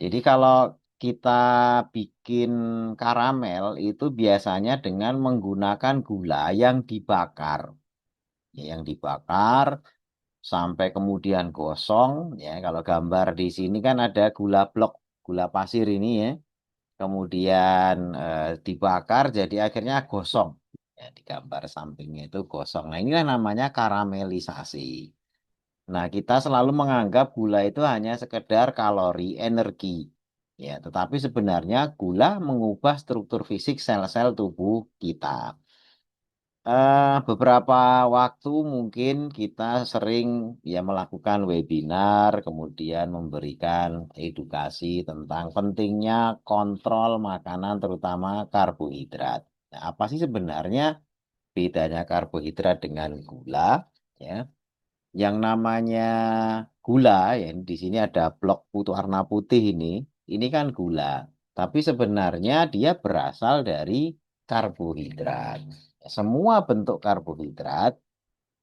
Jadi kalau kita bikin karamel itu biasanya dengan menggunakan gula yang dibakar. Ya, yang dibakar sampai kemudian gosong. Ya, kalau gambar di sini kan ada gula blok, gula pasir ini ya. Kemudian dibakar jadi akhirnya gosong. Ya, di gambar sampingnya itu gosong. Nah, inilah namanya karamelisasi. Nah, kita selalu menganggap gula itu hanya sekedar kalori, energi. Ya, tetapi sebenarnya gula mengubah struktur fisik sel-sel tubuh kita. Beberapa waktu mungkin kita sering ya melakukan webinar, kemudian memberikan edukasi tentang pentingnya kontrol makanan, terutama karbohidrat. Nah, apa sih sebenarnya bedanya karbohidrat dengan gula? Ya, yang namanya gula, ya di sini ada blok putih warna putih ini kan gula. Tapi sebenarnya dia berasal dari karbohidrat. Semua bentuk karbohidrat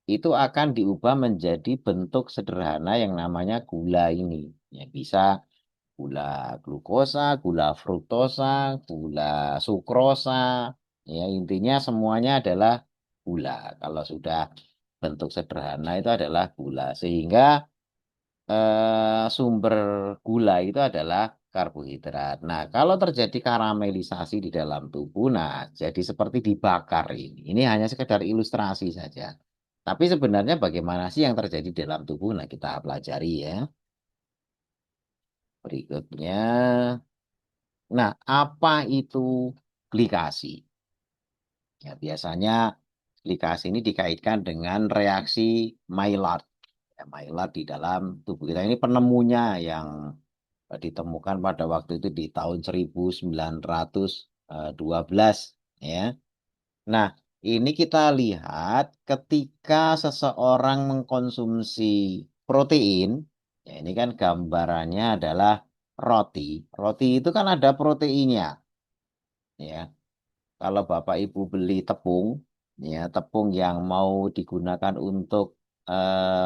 itu akan diubah menjadi bentuk sederhana yang namanya gula ini. Ya, bisa gula glukosa, gula fruktosa, gula sukrosa. Ya, intinya semuanya adalah gula. Kalau sudah bentuk sederhana itu adalah gula. Sehingga sumber gula itu adalah karbohidrat. Nah, kalau terjadi karamelisasi di dalam tubuh, nah jadi seperti dibakar ini. Ini hanya sekedar ilustrasi saja. Tapi sebenarnya bagaimana sih yang terjadi dalam tubuh? Nah, kita pelajari ya. Berikutnya. Nah, apa itu glikasi? Ya, biasanya glikasi ini dikaitkan dengan reaksi Maillard. Ya, Maillard di dalam tubuh kita ini penemunya yang ditemukan pada waktu itu di tahun 1912 ya. Nah, ini kita lihat ketika seseorang mengkonsumsi protein, ya ini kan gambarannya adalah roti. Roti itu kan ada proteinnya, ya. Kalau Bapak Ibu beli tepung, ya tepung yang mau digunakan untuk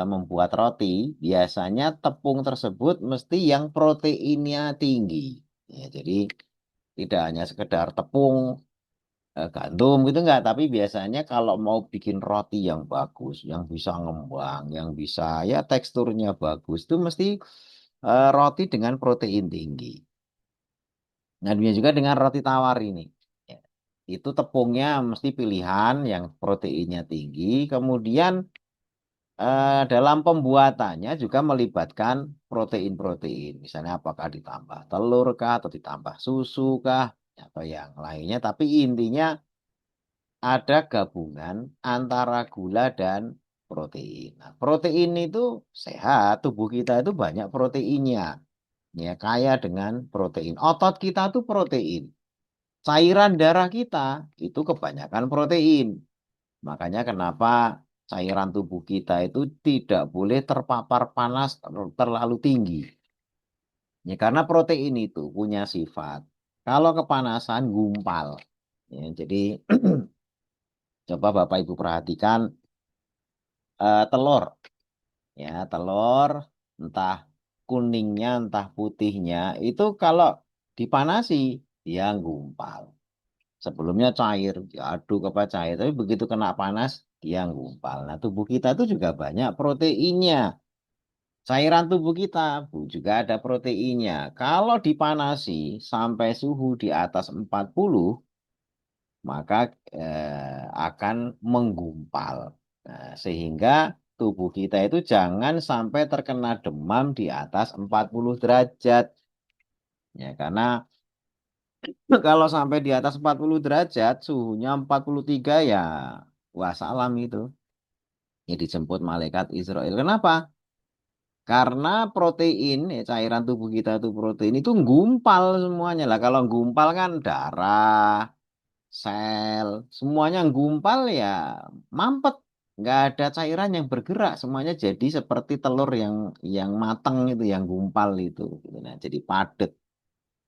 membuat roti, biasanya tepung tersebut mesti yang proteinnya tinggi. Ya, jadi tidak hanya sekedar tepung gandum gitu enggak, tapi biasanya kalau mau bikin roti yang bagus, yang bisa ngembang, yang bisa ya teksturnya bagus, itu mesti roti dengan protein tinggi. Nah, demikian juga dengan roti tawar ini. Ya, itu tepungnya mesti pilihan yang proteinnya tinggi. Kemudian dalam pembuatannya juga melibatkan protein-protein. Misalnya apakah ditambah telur kah, atau ditambah susu kah, atau yang lainnya. Tapi intinya ada gabungan antara gula dan protein. Nah, protein itu sehat, tubuh kita itu banyak proteinnya. Ya, kaya dengan protein. Otot kita tuh protein. Cairan darah kita itu kebanyakan protein. Makanya kenapa cairan tubuh kita itu tidak boleh terpapar panas terlalu tinggi. Ya, karena protein itu punya sifat. Kalau kepanasan gumpal. Ya, jadi coba Bapak Ibu perhatikan telur. Ya, telur entah kuningnya entah putihnya itu kalau dipanasi dia gumpal. Sebelumnya cair, diaduk apa cair, tapi begitu kena panas, dia gumpal. Nah, tubuh kita itu juga banyak proteinnya. Cairan tubuh kita juga ada proteinnya. Kalau dipanasi sampai suhu di atas 40, maka akan menggumpal. Nah, sehingga tubuh kita itu jangan sampai terkena demam di atas 40 derajat. Ya, karena kalau sampai di atas 40 derajat, suhunya 43 ya, wah salam itu. Ya dijemput malaikat Israel. Kenapa? Karena protein, ya, cairan tubuh kita itu protein itu gumpal semuanya lah. Kalau gumpal kan darah, sel, semuanya gumpal ya mampet. Nggak ada cairan yang bergerak, semuanya jadi seperti telur yang mateng itu, yang gumpal itu. Gitu. Nah, jadi padat.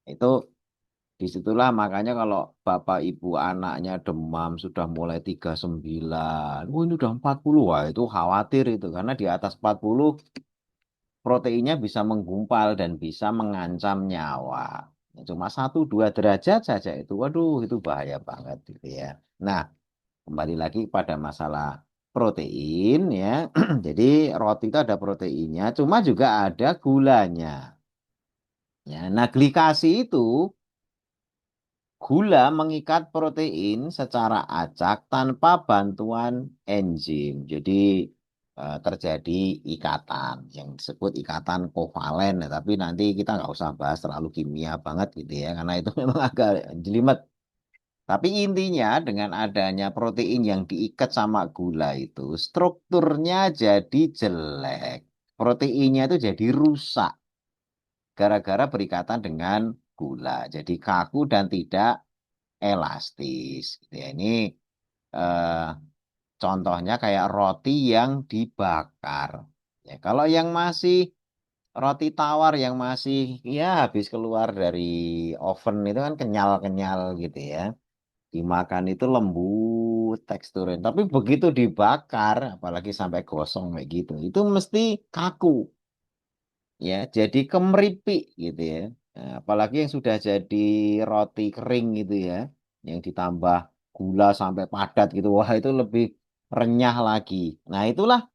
Itu disitulah makanya kalau bapak ibu anaknya demam sudah mulai 39, oh ini udah 40, wah itu khawatir itu karena di atas 40 proteinnya bisa menggumpal dan bisa mengancam nyawa. Ya, cuma 1-2 derajat saja itu, waduh, itu bahaya banget gitu ya. Nah, kembali lagi pada masalah protein ya. Jadi roti itu ada proteinnya, cuma juga ada gulanya. Ya, nah glikasi itu gula mengikat protein secara acak tanpa bantuan enzim. Jadi terjadi ikatan yang disebut ikatan kovalen. Nah, tapi nanti kita nggak usah bahas terlalu kimia banget gitu ya, karena itu memang agak jelimet. Tapi intinya dengan adanya protein yang diikat sama gula itu, strukturnya jadi jelek. Proteinnya itu jadi rusak gara-gara berikatan dengan gula. Jadi kaku dan tidak elastis. Gitu ya. Ini eh, contohnya kayak roti yang dibakar. Ya, kalau yang masih roti tawar yang masih ya habis keluar dari oven itu kan kenyal-kenyal gitu ya. Dimakan itu lembut teksturnya. Tapi begitu dibakar, apalagi sampai gosong kayak gitu, itu mesti kaku. Ya, jadi kemeripik gitu ya. Nah, apalagi yang sudah jadi roti kering gitu ya, yang ditambah gula sampai padat gitu, wah itu lebih renyah lagi. Nah, itulah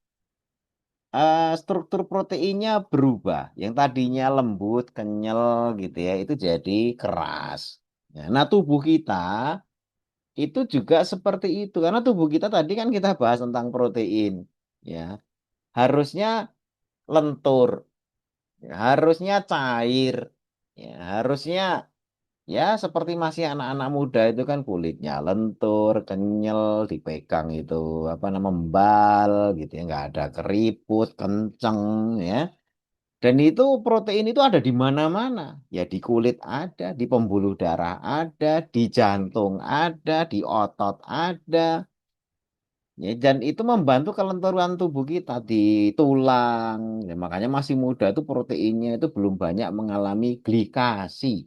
struktur proteinnya berubah. Yang tadinya lembut, kenyal gitu ya, itu jadi keras. Nah, tubuh kita itu juga seperti itu, karena tubuh kita tadi kan kita bahas tentang protein, ya harusnya lentur. Ya, harusnya cair. Ya, harusnya ya seperti masih anak-anak muda itu kan kulitnya lentur, kenyal, dipegang itu apa namanya membal gitu ya, nggak ada keriput, kenceng ya. Dan itu protein itu ada di mana-mana. Ya di kulit ada, di pembuluh darah ada, di jantung ada, di otot ada. Ya, dan itu membantu kelenturan tubuh kita di tulang. Ya, makanya masih muda itu proteinnya itu belum banyak mengalami glikasi,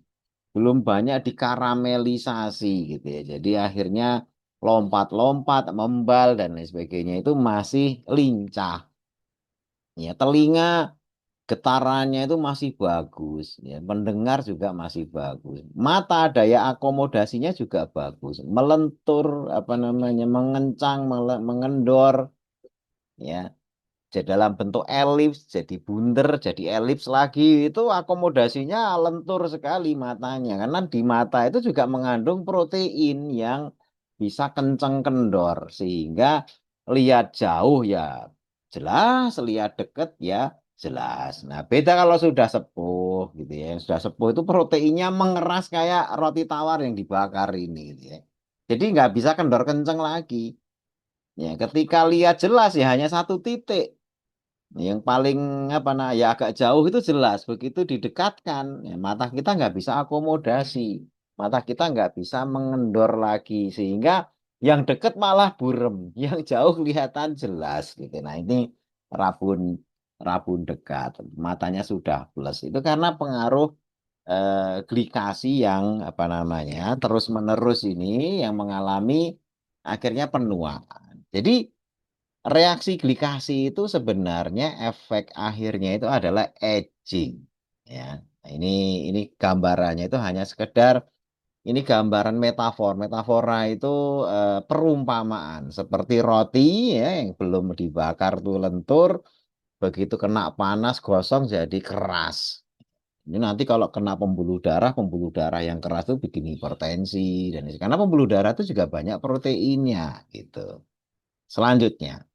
belum banyak dikaramelisasi gitu ya. Jadi akhirnya lompat-lompat, membal dan lain sebagainya itu masih lincah. Ya, telinga getarannya itu masih bagus, ya, mendengar juga masih bagus. Mata daya akomodasinya juga bagus. Melentur apa namanya, mengencang, mengendor ya. Jadi dalam bentuk elips, jadi bunder, jadi elips lagi itu akomodasinya lentur sekali matanya. Karena di mata itu juga mengandung protein yang bisa kenceng kendor sehingga lihat jauh ya jelas, lihat deket ya jelas. Nah, beda kalau sudah sepuh gitu ya. Yang sudah sepuh itu proteinnya mengeras kayak roti tawar yang dibakar ini gitu ya. Jadi nggak bisa kendor kenceng lagi. Ya, ketika lihat jelas ya hanya satu titik. Yang paling apa nah ya agak jauh itu jelas begitu didekatkan ya, mata kita nggak bisa akomodasi, mata kita nggak bisa mengendor lagi sehingga yang dekat malah burem, yang jauh kelihatan jelas gitu. Nah ini rabun rabun dekat, matanya sudah plus itu karena pengaruh glikasi yang apa namanya terus menerus ini yang mengalami akhirnya penuaan. Jadi reaksi glikasi itu sebenarnya efek akhirnya itu adalah aging. Ya, nah, ini gambarannya itu hanya sekedar ini gambaran metafor. Metafora itu perumpamaan seperti roti ya yang belum dibakar tuh lentur, begitu kena panas gosong jadi keras. Ini nanti kalau kena pembuluh darah yang keras itu bikin hipertensi dan karena pembuluh darah itu juga banyak proteinnya gitu. Selanjutnya,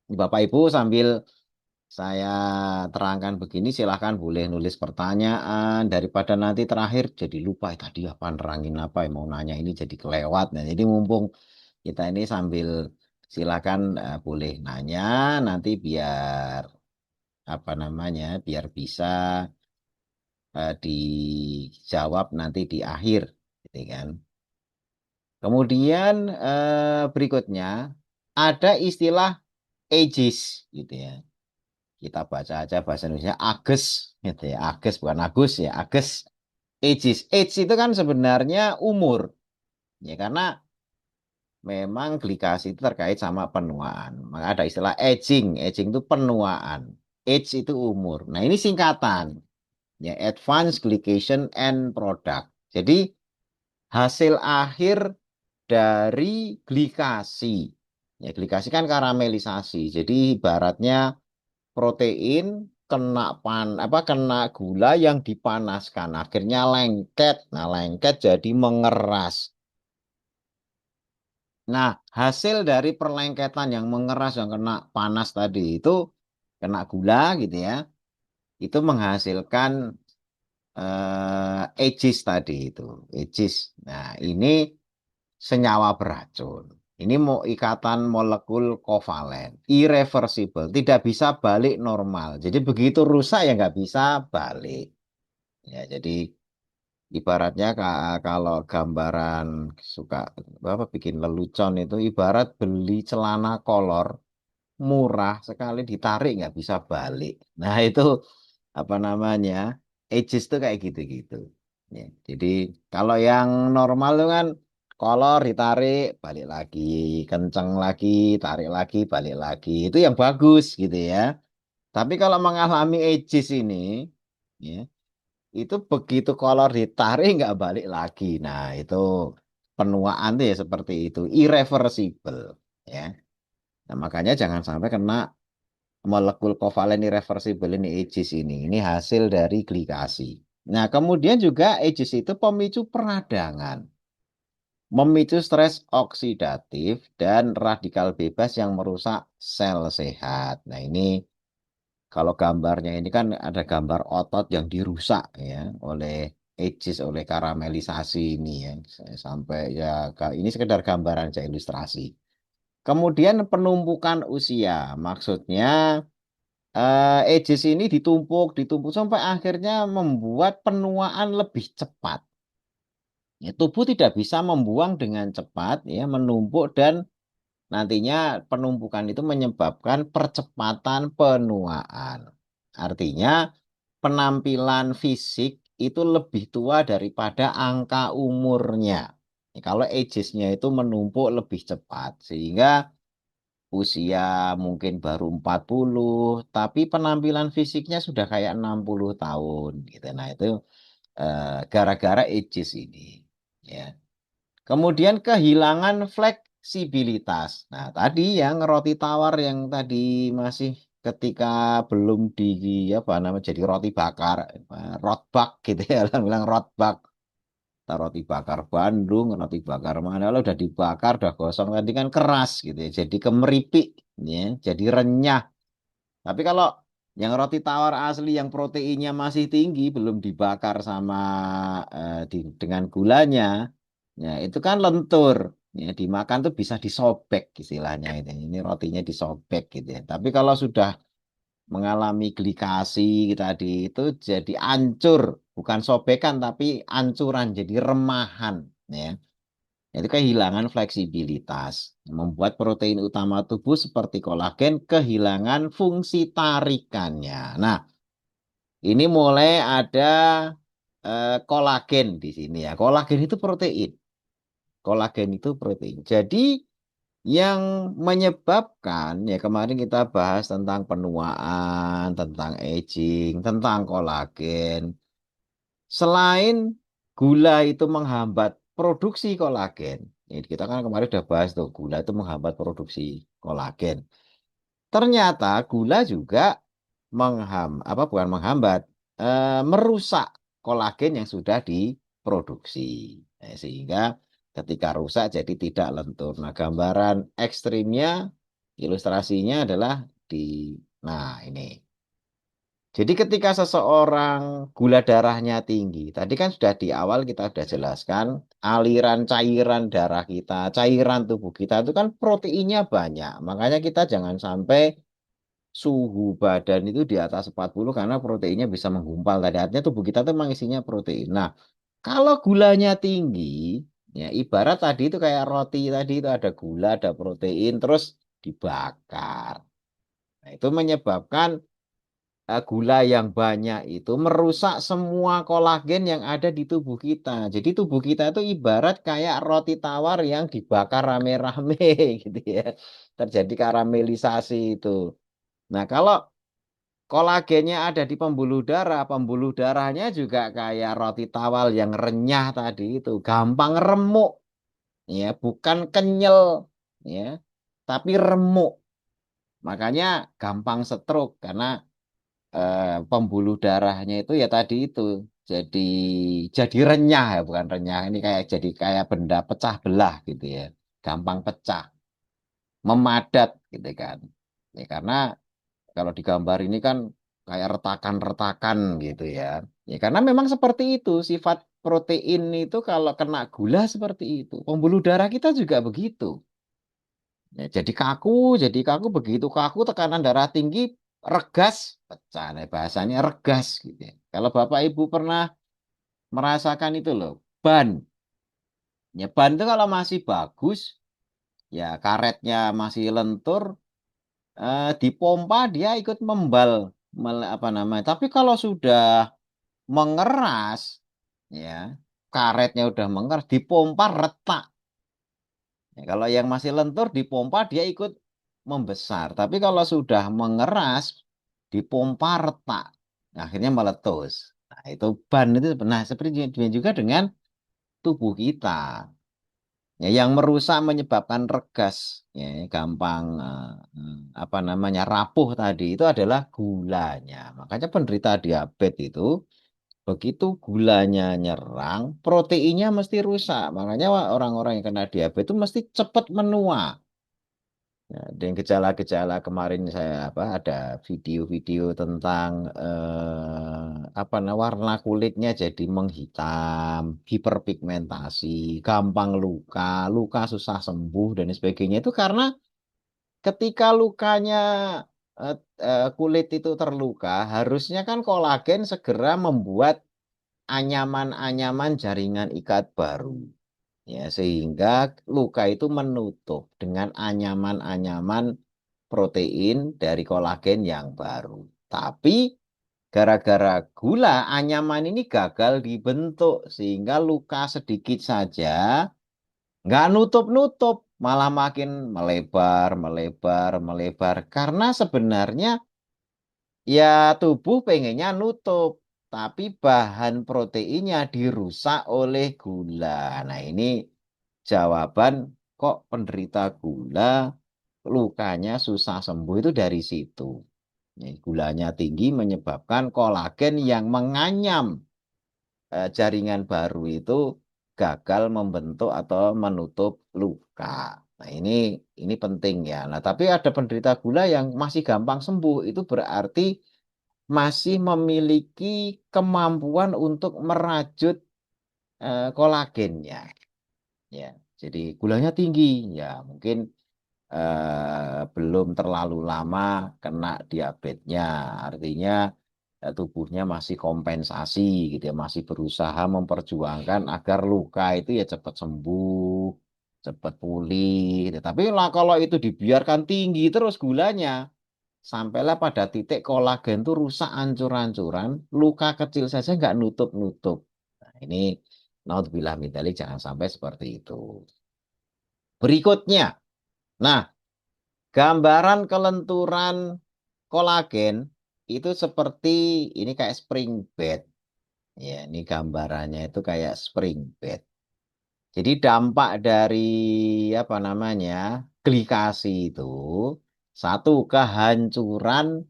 Bapak Ibu sambil saya terangkan begini, silahkan boleh nulis pertanyaan daripada nanti terakhir jadi lupa tadi apa nerangin apa yang mau nanya ini jadi kelewat. Nah, jadi mumpung kita ini sambil silahkan boleh nanya nanti biar apa namanya biar bisa dijawab nanti di akhir, gitu kan. Kemudian berikutnya ada istilah ages gitu ya. Kita baca aja bahasa Indonesia Ages gitu ya. Ages bukan Agus ya, Ages. Ages. Age itu kan sebenarnya umur. Ya karena memang glikasi itu terkait sama penuaan. Maka ada istilah aging. Aging itu penuaan. Age itu umur. Nah, ini singkatan. Ya, Advanced Glycation End Product. Jadi, hasil akhir dari glikasi. Ya, glikasi kan karamelisasi. Jadi, ibaratnya protein kena gula yang dipanaskan. Akhirnya lengket. Nah, lengket jadi mengeras. Nah, hasil dari perlengketan yang mengeras yang kena panas tadi itu kena gula gitu ya. Itu menghasilkan ages tadi itu. Ages. Nah, ini senyawa beracun. Ini mau ikatan molekul kovalen, irreversible, tidak bisa balik normal. Jadi begitu rusak ya nggak bisa balik. Ya, jadi ibaratnya kalau gambaran suka apa bikin lelucon itu ibarat beli celana kolor murah sekali ditarik nggak bisa balik. Nah itu apa namanya ages tuh kayak gitu-gitu. Ya, jadi kalau yang normal itu kan kolor ditarik balik lagi, kenceng lagi, tarik lagi, balik lagi. Itu yang bagus gitu ya. Tapi kalau mengalami ages ini, ya, itu begitu kolor ditarik nggak balik lagi. Nah itu penuaan tuh ya seperti itu, irreversible. Ya, nah, makanya jangan sampai kena molekul kovalen irreversible ini ages ini. Ini hasil dari glikasi. Nah, kemudian juga ages itu pemicu peradangan, memicu stres oksidatif dan radikal bebas yang merusak sel sehat. Nah, ini kalau gambarnya ini kan ada gambar otot yang dirusak ya oleh ages, oleh karamelisasi ini ya. Sampai ya ini sekedar gambaran saja ilustrasi. Kemudian penumpukan usia, maksudnya ages ini ditumpuk, ditumpuk sampai akhirnya membuat penuaan lebih cepat. Ya, tubuh tidak bisa membuang dengan cepat, ya, menumpuk dan nantinya penumpukan itu menyebabkan percepatan penuaan. Artinya penampilan fisik itu lebih tua daripada angka umurnya. Ya, kalau agesnya itu menumpuk lebih cepat, sehingga usia mungkin baru 40, tapi penampilan fisiknya sudah kayak 60 tahun gitu. Nah, itu gara-gara ages ini ya. Kemudian kehilangan fleksibilitas. Nah, tadi yang roti tawar yang tadi masih ketika belum apa namanya jadi roti bakar, rotbak gitu ya, orang bilang rotbak. Roti bakar Bandung, roti bakar mana, kalau udah dibakar, udah gosong tadi kan keras gitu ya, jadi kemeripik, ya, jadi renyah. Tapi kalau yang roti tawar asli yang proteinnya masih tinggi, belum dibakar sama dengan gulanya, ya itu kan lentur. Ya, dimakan tuh bisa disobek istilahnya itu. Ini rotinya disobek gitu ya. Tapi kalau sudah mengalami glikasi tadi itu jadi ancur, bukan sobekan tapi ancuran, jadi remahan ya. Itu kehilangan fleksibilitas, membuat protein utama tubuh seperti kolagen kehilangan fungsi tarikannya. Nah, ini mulai ada kolagen di sini ya. Kolagen itu protein. Kolagen itu protein. Jadi yang menyebabkan ya kemarin kita bahas tentang penuaan, tentang aging, tentang kolagen. Selain gula itu menghambat produksi kolagen, ini kita kan kemarin udah bahas tuh gula itu menghambat produksi kolagen. Ternyata gula juga apa bukan menghambat, merusak kolagen yang sudah diproduksi. Sehingga ketika rusak jadi tidak lentur. Nah, gambaran ekstrimnya ilustrasinya adalah di nah ini. Jadi ketika seseorang gula darahnya tinggi, tadi kan sudah di awal kita sudah jelaskan aliran cairan darah kita, cairan tubuh kita itu kan proteinnya banyak. Makanya kita jangan sampai suhu badan itu di atas 40 karena proteinnya bisa menggumpal. Tadi artinya tubuh kita tuh memang isinya protein. Nah, kalau gulanya tinggi, ya ibarat tadi itu kayak roti tadi itu ada gula, ada protein, terus dibakar. Nah, itu menyebabkan gula yang banyak itu merusak semua kolagen yang ada di tubuh kita. Jadi tubuh kita itu ibarat kayak roti tawar yang dibakar rame-rame gitu ya. Terjadi karamelisasi itu. Nah, kalau kolagennya ada di pembuluh darahnya juga kayak roti tawar yang renyah tadi itu, gampang remuk, ya, bukan kenyal, ya, tapi remuk. Makanya gampang stroke karena pembuluh darahnya itu ya tadi itu jadi jadi renyah ya, bukan renyah, ini kayak jadi kayak benda pecah belah gitu ya, gampang pecah, memadat gitu kan. Ya karena kalau di gambar ini kan kayak retakan-retakan gitu ya. Ya karena memang seperti itu sifat protein itu, kalau kena gula seperti itu. Pembuluh darah kita juga begitu. Ya, jadi kaku, begitu kaku tekanan darah tinggi, regas, pecah. Nah, bahasanya regas gitu ya. Kalau Bapak Ibu pernah merasakan itu loh, ban. Ya, ban itu kalau masih bagus, ya karetnya masih lentur, dipompa dia ikut membal, apa namanya. Tapi kalau sudah mengeras, ya karetnya udah mengeras, dipompa retak. Ya, kalau yang masih lentur dipompa dia ikut membesar. Tapi kalau sudah mengeras, dipompa retak. Akhirnya meletus. Nah, itu ban itu. Nah, seperti juga dengan tubuh kita. Ya, yang merusak menyebabkan regas, ya, gampang apa namanya rapuh tadi itu adalah gulanya. Makanya penderita diabetes itu begitu gulanya nyerang, proteinnya mesti rusak. Makanya orang-orang yang kena diabetes itu mesti cepat menua. Ya, dan gejala-gejala kemarin saya apa ada video-video tentang apa warna kulitnya jadi menghitam, hiperpigmentasi, gampang luka, luka susah sembuh dan sebagainya itu karena ketika lukanya kulit itu terluka, harusnya kan kolagen segera membuat anyaman-anyaman jaringan ikat baru. Ya, sehingga luka itu menutup dengan anyaman-anyaman protein dari kolagen yang baru. Tapi gara-gara gula, anyaman ini gagal dibentuk sehingga luka sedikit saja nggak nutup-nutup, malah makin melebar, melebar, melebar. Karena sebenarnya ya tubuh pengennya nutup, tapi bahan proteinnya dirusak oleh gula. Nah, ini jawaban kok penderita gula lukanya susah sembuh itu dari situ. Ya, gulanya tinggi menyebabkan kolagen yang menganyam jaringan baru itu gagal membentuk atau menutup luka. Nah, ini penting ya. Nah, tapi ada penderita gula yang masih gampang sembuh. Itu berarti masih memiliki kemampuan untuk merajut kolagennya. Ya, jadi gulanya tinggi. Ya, mungkin belum terlalu lama kena diabetesnya. Artinya tubuhnya masih kompensasi gitu ya, masih berusaha memperjuangkan agar luka itu ya cepat sembuh, cepat pulih. Gitu. Tapi lah kalau itu dibiarkan tinggi terus gulanya, sampailah pada titik kolagen tuh rusak ancur-ancuran, luka kecil saja nggak nutup-nutup. Nah, ini naudzubillah min dzalik, jangan sampai seperti itu. Berikutnya, nah, gambaran kelenturan kolagen itu seperti ini kayak spring bed. Ya, ini gambarannya itu kayak spring bed. Jadi dampak dari apa namanya glikasi itu satu kehancuran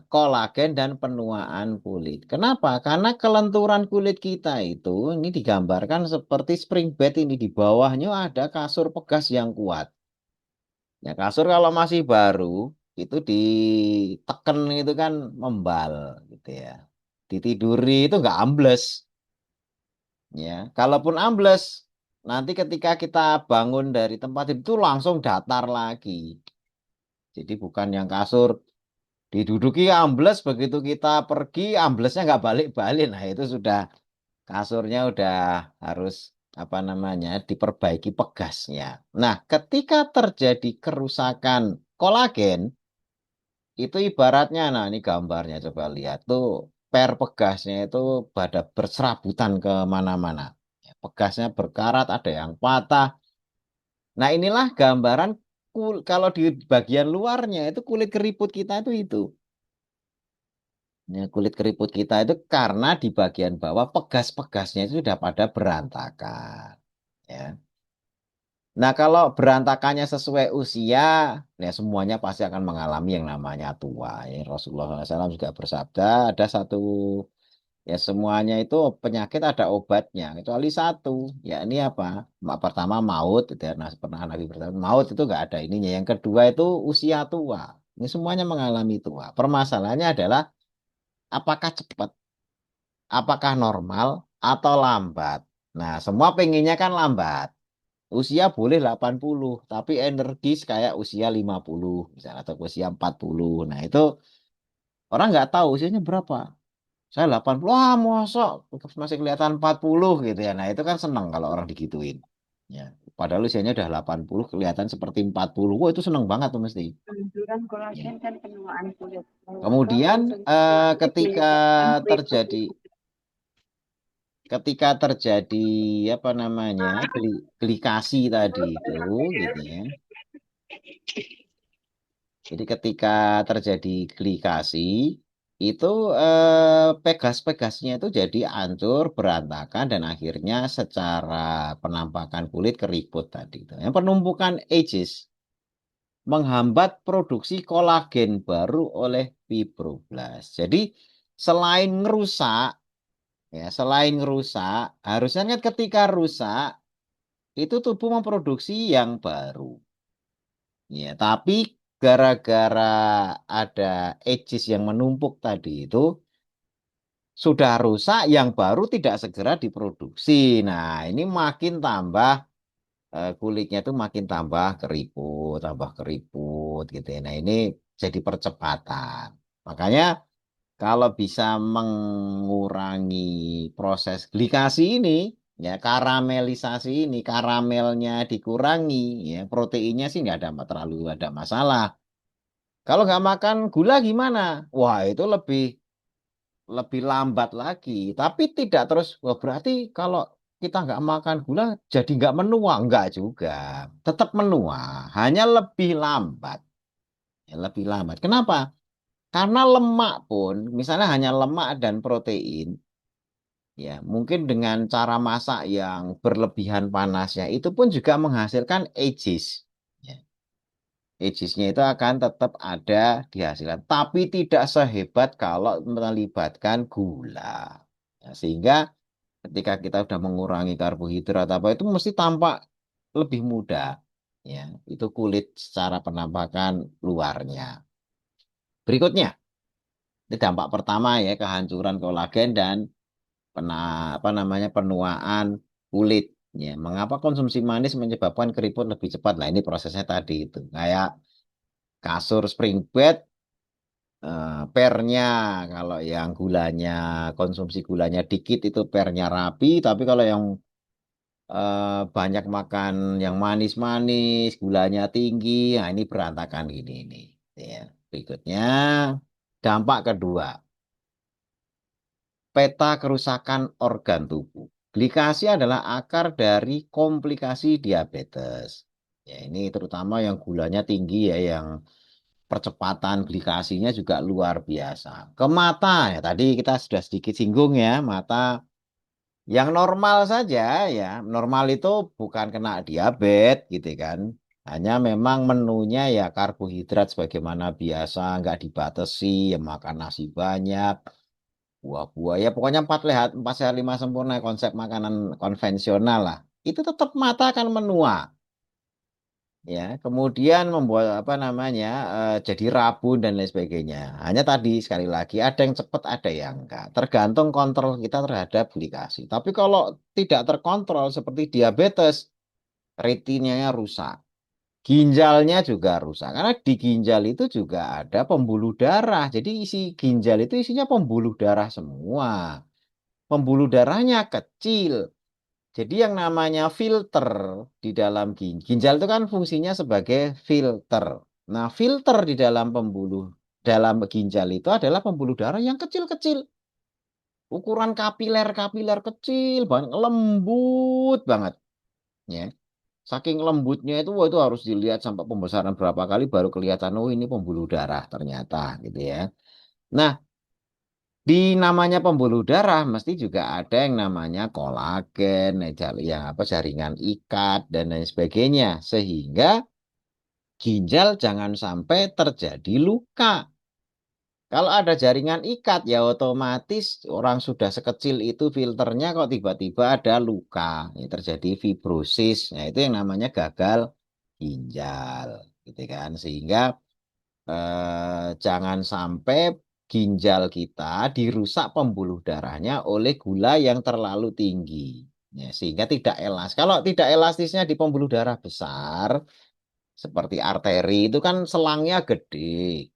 kolagen dan penuaan kulit. Kenapa? Karena kelenturan kulit kita itu ini digambarkan seperti spring bed, ini di bawahnya ada kasur pegas yang kuat. Ya, kasur kalau masih baru itu diteken itu kan membal gitu ya. Ditiduri itu nggak ambles ya. Kalaupun ambles nanti ketika kita bangun dari tempat itu langsung datar lagi. Jadi bukan yang kasur diduduki ambles begitu kita pergi amblesnya nggak balik-balik. Nah, itu sudah kasurnya udah harus apa namanya diperbaiki pegasnya. Nah, ketika terjadi kerusakan kolagen itu ibaratnya, nah ini gambarnya coba lihat tuh, per pegasnya itu pada berserabutan ke mana-mana. Ya, pegasnya berkarat, ada yang patah. Nah, inilah gambaran kalau di bagian luarnya itu kulit keriput kita itu. Ya, kulit keriput kita itu karena di bagian bawah pegas-pegasnya itu sudah pada berantakan. Ya. Nah, kalau berantakannya sesuai usia, ya semuanya pasti akan mengalami yang namanya tua. Ya, Rasulullah SAW juga bersabda, ada satu, ya semuanya itu penyakit ada obatnya, kecuali satu. Ya ini apa? Pertama maut, itu ya. Nah, pernah Nabi berkata, maut itu nggak ada ininya. Yang kedua itu usia tua. Ini semuanya mengalami tua. Permasalahannya adalah apakah cepat, apakah normal, atau lambat. Nah, semua pengennya kan lambat. Usia boleh 80, tapi energis kayak usia 50, misalnya, atau usia 40. Nah, itu orang nggak tahu usianya berapa. Saya 80, wah mosok masih kelihatan 40 gitu ya. Nah, itu kan seneng kalau orang digituin. Ya. Padahal usianya udah 80 kelihatan seperti 40. Wah, itu seneng banget tuh mesti. Anjuran Ya. kolagen kan penuaan kulit. Kemudian Konsumsi kulit ketika menyebabkan keriput terjadi itu. ketika terjadi apa namanya glikasi tadi itu gitu ya. Jadi ketika terjadi glikasi itu pegas-pegasnya itu jadi hancur, berantakan dan akhirnya secara penampakan kulit keriput tadi itu. Yang penumpukan ages menghambat produksi kolagen baru oleh fibroblast. Jadi selain ngerusak selain ngerusak, harusnya kan ketika rusak itu tubuh memproduksi yang baru. Ya, tapi gara-gara ada edges yang menumpuk tadi itu sudah rusak, yang baru tidak segera diproduksi. Nah, ini makin tambah kulitnya itu makin tambah keriput gitu ya. Nah, ini jadi percepatan. Makanya kalau bisa mengurangi proses glikasi ini, ya karamelisasi ini, karamelnya dikurangi, ya proteinnya sih nggak ada terlalu ada masalah. Kalau nggak makan gula gimana? Wah, itu lebih lebih lambat lagi. Tapi tidak terus, wah berarti kalau kita nggak makan gula jadi nggak menua. Nggak juga. Tetap menua, hanya lebih lambat. Ya, lebih lambat. Kenapa? Karena lemak pun, misalnya hanya lemak dan protein, ya mungkin dengan cara masak yang berlebihan panasnya, itu pun juga menghasilkan ages. Ya. Agesnya itu akan tetap ada di hasilan, tapi tidak sehebat kalau melibatkan gula. Ya, sehingga ketika kita sudah mengurangi karbohidrat apa itu mesti tampak lebih mudah. Ya, itu kulit secara penampakan luarnya. Berikutnya, ini dampak pertama ya kehancuran kolagen dan pena, apa namanya penuaan kulit. Ya, mengapa konsumsi manis menyebabkan keriput lebih cepat? Nah, ini prosesnya tadi itu. Kayak kasur spring bed pernya kalau yang gulanya konsumsi gulanya dikit itu pernya rapi, tapi kalau yang banyak makan yang manis-manis, gulanya tinggi, nah ini berantakan ini. Ya. Berikutnya dampak kedua, peta kerusakan organ tubuh. Glikasi adalah akar dari komplikasi diabetes. Ya, ini terutama yang gulanya tinggi ya, yang percepatan glikasinya juga luar biasa. Ke mata, ya tadi kita sudah sedikit singgung ya, mata yang normal saja ya, normal itu bukan kena diabetes gitu kan. Hanya memang menunya ya karbohidrat sebagaimana biasa, nggak dibatasi, ya makan nasi banyak, buah-buah, ya pokoknya empat sehat lima sempurna konsep makanan konvensional lah. Itu tetap mata akan menua. Ya, kemudian membuat apa namanya jadi rabun dan lain sebagainya. Hanya tadi sekali lagi ada yang cepat, ada yang enggak. Tergantung kontrol kita terhadap glikasi. Tapi kalau tidak terkontrol seperti diabetes, retinanya rusak. Ginjalnya juga rusak. Karena di ginjal itu juga ada pembuluh darah. Jadi isi ginjal itu isinya pembuluh darah semua. Pembuluh darahnya kecil. Jadi yang namanya filter di dalam ginjal itu kan fungsinya sebagai filter. Nah, filter di dalam dalam ginjal itu adalah pembuluh darah yang kecil-kecil. Ukuran kapiler-kapiler kecil, banget, lembut banget. Ya. Saking lembutnya itu, wah, itu harus dilihat sampai pembesaran berapa kali baru kelihatan, oh ini pembuluh darah ternyata gitu ya. Nah, di namanya pembuluh darah mesti juga ada yang namanya kolagen, yang apa jaringan ikat dan lain sebagainya, sehingga ginjal jangan sampai terjadi luka. Kalau ada jaringan ikat ya otomatis orang sudah sekecil itu filternya kok tiba-tiba ada luka, ini terjadi fibrosis. Nah, itu yang namanya gagal ginjal, gitu kan. Sehingga jangan sampai ginjal kita dirusak pembuluh darahnya oleh gula yang terlalu tinggi. Ya, sehingga tidak elas. Kalau tidak elastisnya di pembuluh darah besar, seperti arteri itu kan selangnya gede.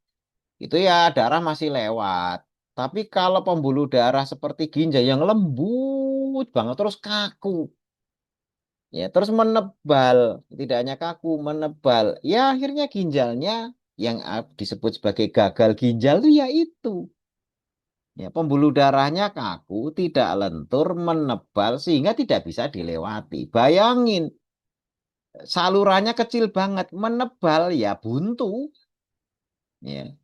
Itu ya darah masih lewat. Tapi kalau pembuluh darah seperti ginjal yang lembut banget terus kaku, ya terus menebal, tidak hanya kaku, menebal. Ya akhirnya ginjalnya yang disebut sebagai gagal ginjal itu ya itu. Ya, pembuluh darahnya kaku, tidak lentur, menebal sehingga tidak bisa dilewati. Bayangin, salurannya kecil banget, menebal ya buntu. Ya,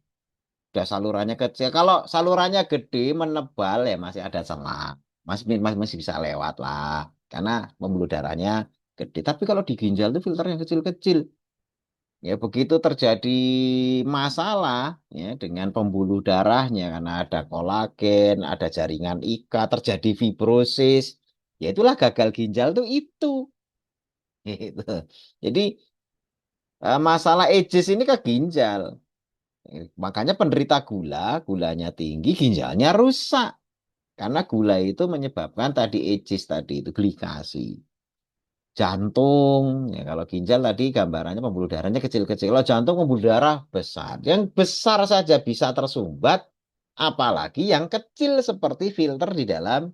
udah salurannya kecil. Kalau salurannya gede, menebal ya masih ada celah. Masih bisa lewat lah. Karena pembuluh darahnya gede. Tapi kalau di ginjal itu filternya kecil-kecil. Ya begitu terjadi masalah ya dengan pembuluh darahnya karena ada kolagen, ada jaringan ikat, terjadi fibrosis. Ya itulah gagal ginjal tuh itu. Gitu. Jadi masalah ages ini ke ginjal. Makanya penderita gulanya tinggi, ginjalnya rusak. Karena gula itu menyebabkan tadi ages tadi itu glikasi. Jantung, ya kalau ginjal tadi gambarannya pembuluh darahnya kecil-kecil. Kalau jantung pembuluh darah besar. Yang besar saja bisa tersumbat, apalagi yang kecil seperti filter di dalam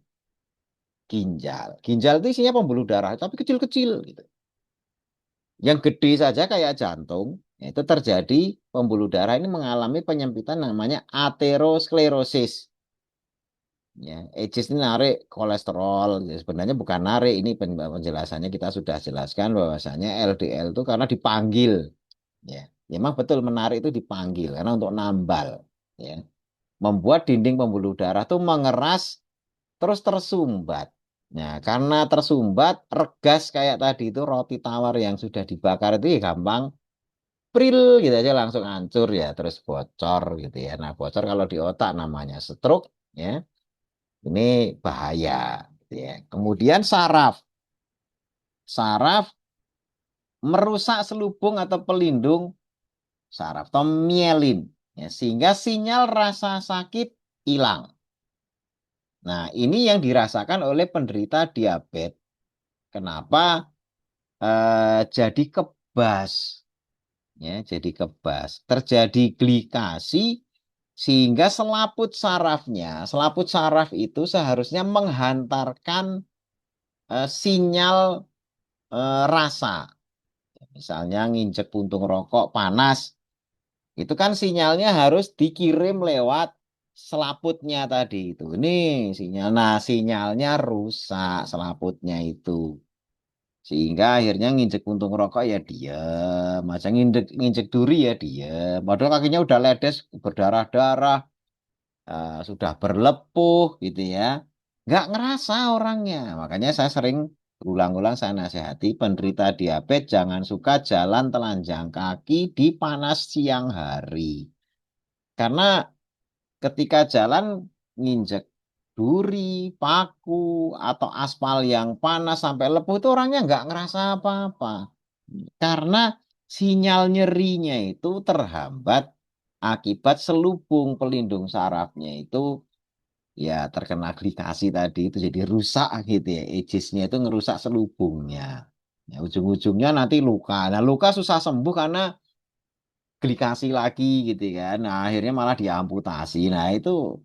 ginjal. Ginjal itu isinya pembuluh darah, tapi kecil-kecil gitu. Yang gede saja kayak jantung, itu terjadi pembuluh darah ini mengalami penyempitan namanya aterosklerosis. Ya, ages ini narik kolesterol. Ya, sebenarnya bukan narik, ini penjelasannya kita sudah jelaskan bahwasanya LDL itu karena dipanggil. Ya, memang betul menarik itu dipanggil karena untuk nambal. Ya, membuat dinding pembuluh darah itu mengeras terus tersumbat. Nah, karena tersumbat, regas kayak tadi itu roti tawar yang sudah dibakar itu ya gampang pril gitu aja langsung hancur ya, terus bocor gitu ya. Nah, bocor kalau di otak namanya stroke ya. Ini bahaya gitu ya. Kemudian saraf. Saraf merusak selubung atau pelindung saraf atau mielin ya, sehingga sinyal rasa sakit hilang. Nah, ini yang dirasakan oleh penderita diabetes. Kenapa jadi kebas? Ya, jadi kebas. Terjadi glikasi sehingga selaput saraf itu seharusnya menghantarkan sinyal rasa. Misalnya nginjek puntung rokok panas, itu kan sinyalnya harus dikirim lewat selaputnya tadi itu. Ini sinyal. Nah, sinyalnya rusak selaputnya itu. Sehingga akhirnya nginjek puntung rokok ya diem. Masa nginjek, nginjek duri ya diem. Padahal kakinya udah ledes, berdarah-darah, sudah berlepuh gitu ya. Nggak ngerasa orangnya. Makanya saya sering ulang-ulang saya nasihati penderita diabetes jangan suka jalan telanjang kaki di panas siang hari. Karena ketika jalan nginjek duri, paku, atau aspal yang panas sampai lepuh itu orangnya nggak ngerasa apa-apa. Karena sinyal nyerinya itu terhambat akibat selubung pelindung sarafnya itu ya terkena glikasi tadi itu jadi rusak gitu ya. Agesnya itu ngerusak selubungnya. Ya, ujung-ujungnya nanti luka. Nah, luka susah sembuh karena glikasi lagi gitu kan. Nah, akhirnya malah diamputasi. Nah, itu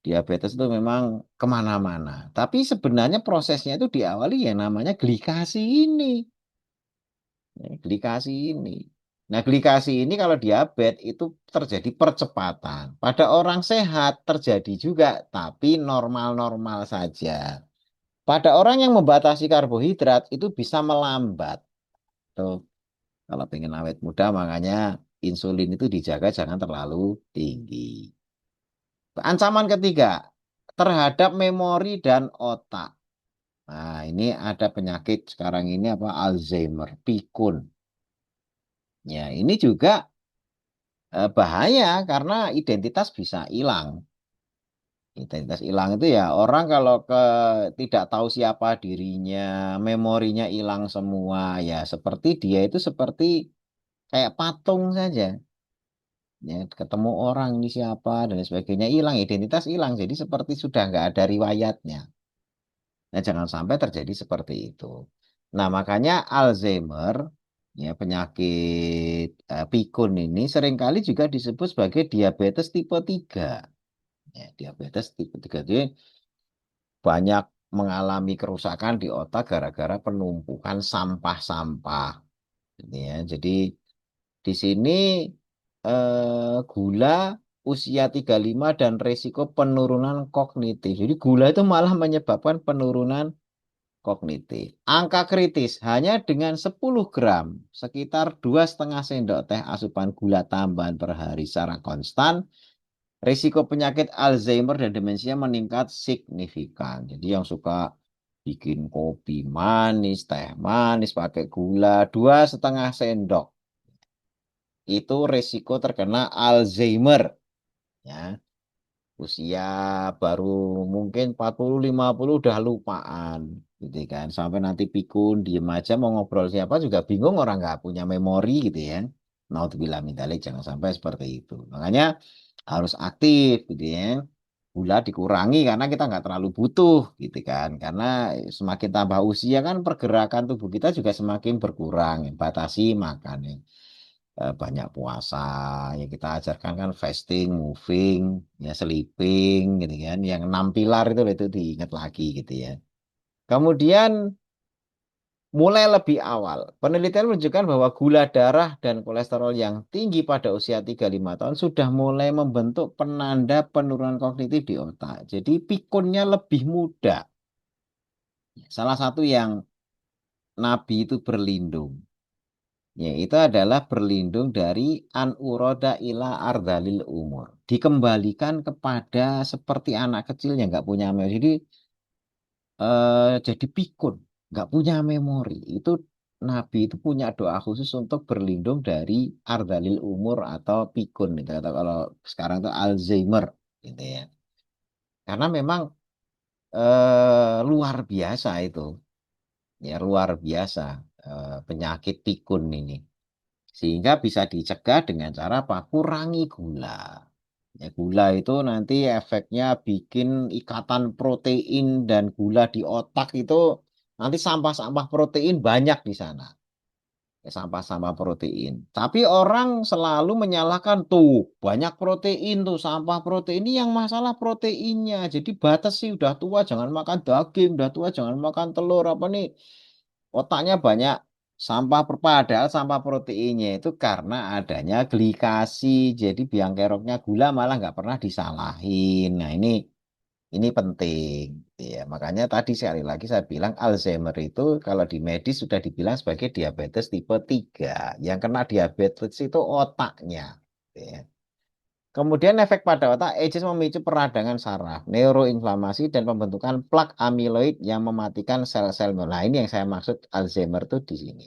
diabetes itu memang kemana-mana. Tapi sebenarnya prosesnya itu diawali ya namanya glikasi ini. Ya, glikasi ini. Nah, glikasi ini kalau diabetes itu terjadi percepatan. Pada orang sehat terjadi juga, tapi normal-normal saja. Pada orang yang membatasi karbohidrat itu bisa melambat. Tuh, kalau pengen awet muda, makanya insulin itu dijaga jangan terlalu tinggi. Ancaman ketiga, terhadap memori dan otak. Nah, ini ada penyakit sekarang ini apa? Alzheimer, pikun. Ya, ini juga bahaya karena identitas bisa hilang. Identitas hilang itu ya orang kalau tidak tahu siapa dirinya, memorinya hilang semua, ya seperti dia itu seperti kayak patung saja. Ya, ketemu orang ini siapa dan sebagainya hilang, identitas hilang. Jadi seperti sudah nggak ada riwayatnya. Nah, jangan sampai terjadi seperti itu. Nah, makanya Alzheimer, ya penyakit pikun ini seringkali juga disebut sebagai diabetes tipe 3. Ya, diabetes tipe 3 itu banyak mengalami kerusakan di otak gara-gara penumpukan sampah-sampah. Gitu ya. Jadi di sini gula usia 35 dan risiko penurunan kognitif. Jadi gula itu malah menyebabkan penurunan kognitif. Angka kritis hanya dengan 10 gram, sekitar 2,5 sendok teh asupan gula tambahan per hari secara konstan, risiko penyakit Alzheimer dan demensia meningkat signifikan. Jadi yang suka bikin kopi manis, teh manis pakai gula 2,5 sendok, itu risiko terkena Alzheimer. Ya, usia baru mungkin 40-50 udah lupaan gitu kan. Sampai nanti pikun, diem aja mau ngobrol siapa juga bingung orang nggak punya memori gitu ya. Naudzubillah min dzalik, jangan sampai seperti itu. Makanya harus aktif gitu ya. Gula dikurangi karena kita nggak terlalu butuh gitu kan. Karena semakin tambah usia kan pergerakan tubuh kita juga semakin berkurang. Batasi makan ya. Banyak puasa ya kita ajarkan kan fasting, moving, ya sleeping gitu kan. Yang 6 pilar itu diingat lagi gitu ya. Kemudian mulai lebih awal, penelitian menunjukkan bahwa gula darah dan kolesterol yang tinggi pada usia 35 tahun sudah mulai membentuk penanda penurunan kognitif di otak. Jadi pikunnya lebih muda. Salah satu yang Nabi itu berlindung. Yaitu adalah berlindung dari an uroda ila ardalil umur. Dikembalikan kepada seperti anak kecil yang nggak punya memori. Jadi jadi pikun, nggak punya memori. Itu Nabi itu punya doa khusus untuk berlindung dari ardalil umur atau pikun gitu. Atau kalau sekarang itu Alzheimer gitu ya. Karena memang luar biasa itu. Ya luar biasa penyakit pikun ini. Sehingga bisa dicegah dengan cara apa? Kurangi gula. Ya, gula itu nanti efeknya bikin ikatan protein dan gula di otak itu nanti sampah-sampah protein banyak di sana. Ya, sampah-sampah protein. Tapi orang selalu menyalahkan tuh banyak protein tuh sampah protein ini yang masalah proteinnya. Jadi batas sih udah tua jangan makan daging, udah tua jangan makan telur apa nih. Otaknya banyak sampah padahal sampah proteinnya itu karena adanya glikasi. Jadi biang keroknya gula malah nggak pernah disalahin. Nah ini penting. Ya, makanya tadi sekali lagi saya bilang Alzheimer itu kalau di medis sudah dibilang sebagai diabetes tipe 3. Yang kena diabetes itu otaknya. Ya. Kemudian efek pada otak, ages memicu peradangan saraf, neuroinflamasi, dan pembentukan plak amiloid yang mematikan sel-sel. Nah, ini yang saya maksud Alzheimer itu di sini.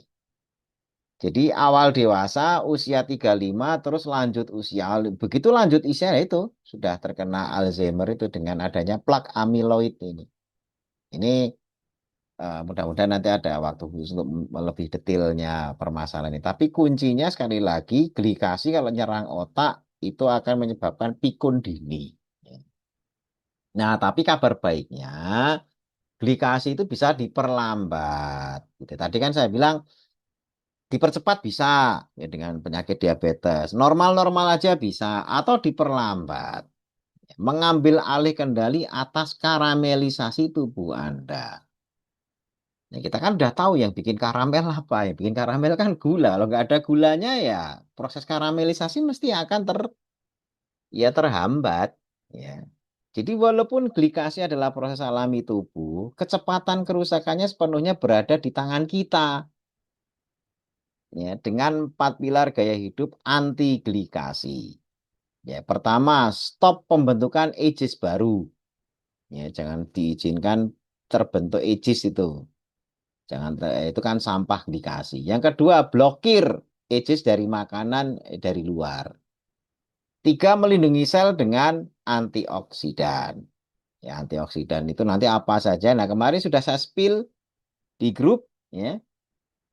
Jadi awal dewasa, usia 35, terus lanjut usia. Begitu lanjut usia itu, sudah terkena Alzheimer itu dengan adanya plak amiloid ini. Ini mudah-mudahan nanti ada waktu khusus untuk lebih detailnya permasalahan ini. Tapi kuncinya sekali lagi, glikasi kalau nyerang otak, itu akan menyebabkan pikun dini. Nah, tapi kabar baiknya, glikasi itu bisa diperlambat. Gitu. Tadi kan saya bilang dipercepat bisa ya, dengan penyakit diabetes. Normal-normal aja bisa atau diperlambat. Mengambil alih kendali atas karamelisasi tubuh Anda. Ya, kita kan udah tahu yang bikin karamel apa. Yang bikin karamel kan gula. Kalau nggak ada gulanya ya proses karamelisasi mesti akan terhambat. Ya. Jadi walaupun glikasi adalah proses alami tubuh, kecepatan kerusakannya sepenuhnya berada di tangan kita. ya dengan 4 pilar gaya hidup anti glikasi. Ya, pertama, stop pembentukan AGEs baru. Ya, jangan diizinkan terbentuk AGEs itu. Jangan itu kan sampah glikasi. Yang kedua, blokir AGEs dari makanan dari luar. Tiga, melindungi sel dengan antioksidan. Ya, antioksidan itu nanti apa saja. Nah, kemarin sudah saya spill di grup ya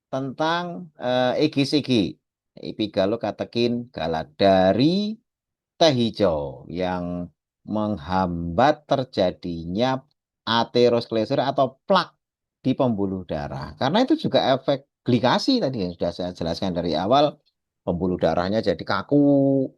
tentang EGCG, epigalokatekin galat dari teh hijau yang menghambat terjadinya aterosklerosis atau plak di pembuluh darah. Karena itu juga efek glikasi tadi yang sudah saya jelaskan dari awal, pembuluh darahnya jadi kaku,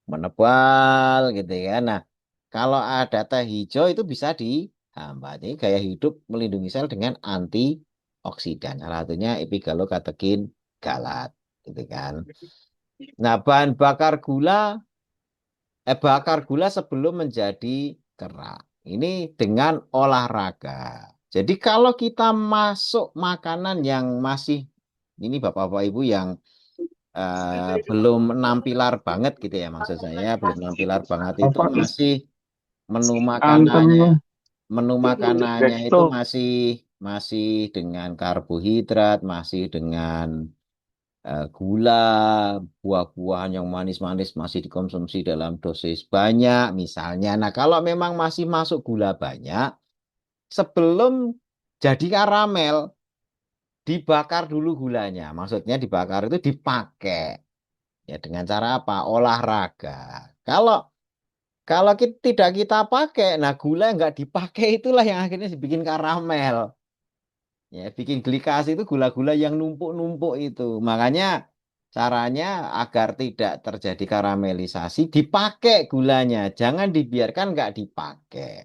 menebal gitu ya. Nah, kalau ada teh hijau itu bisa dihambat. Ini gaya hidup melindungi sel dengan antioksidan. Salah satunya epigalokatekin galat gitu kan. Nah, bahan bakar gula sebelum menjadi kerak. Ini dengan olahraga. Jadi kalau kita masuk makanan yang masih, ini Bapak-Bapak Ibu yang belum 6 pilar banget gitu ya maksud saya, belum 6 pilar banget itu Apa masih menu antem makanannya, menu makanannya itu desktop masih masih dengan karbohidrat, masih dengan gula, buah-buahan yang manis-manis masih dikonsumsi dalam dosis banyak misalnya. Nah, kalau memang masih masuk gula banyak, sebelum jadi karamel, dibakar dulu gulanya. Maksudnya dibakar itu dipakai. Ya dengan cara apa? Olahraga. Kalau kalau tidak kita pakai, nah gula yang nggak dipakai itulah yang akhirnya dibikin karamel. Ya, bikin glikasi itu gula-gula yang numpuk-numpuk itu. Makanya caranya agar tidak terjadi karamelisasi, dipakai gulanya. Jangan dibiarkan nggak dipakai.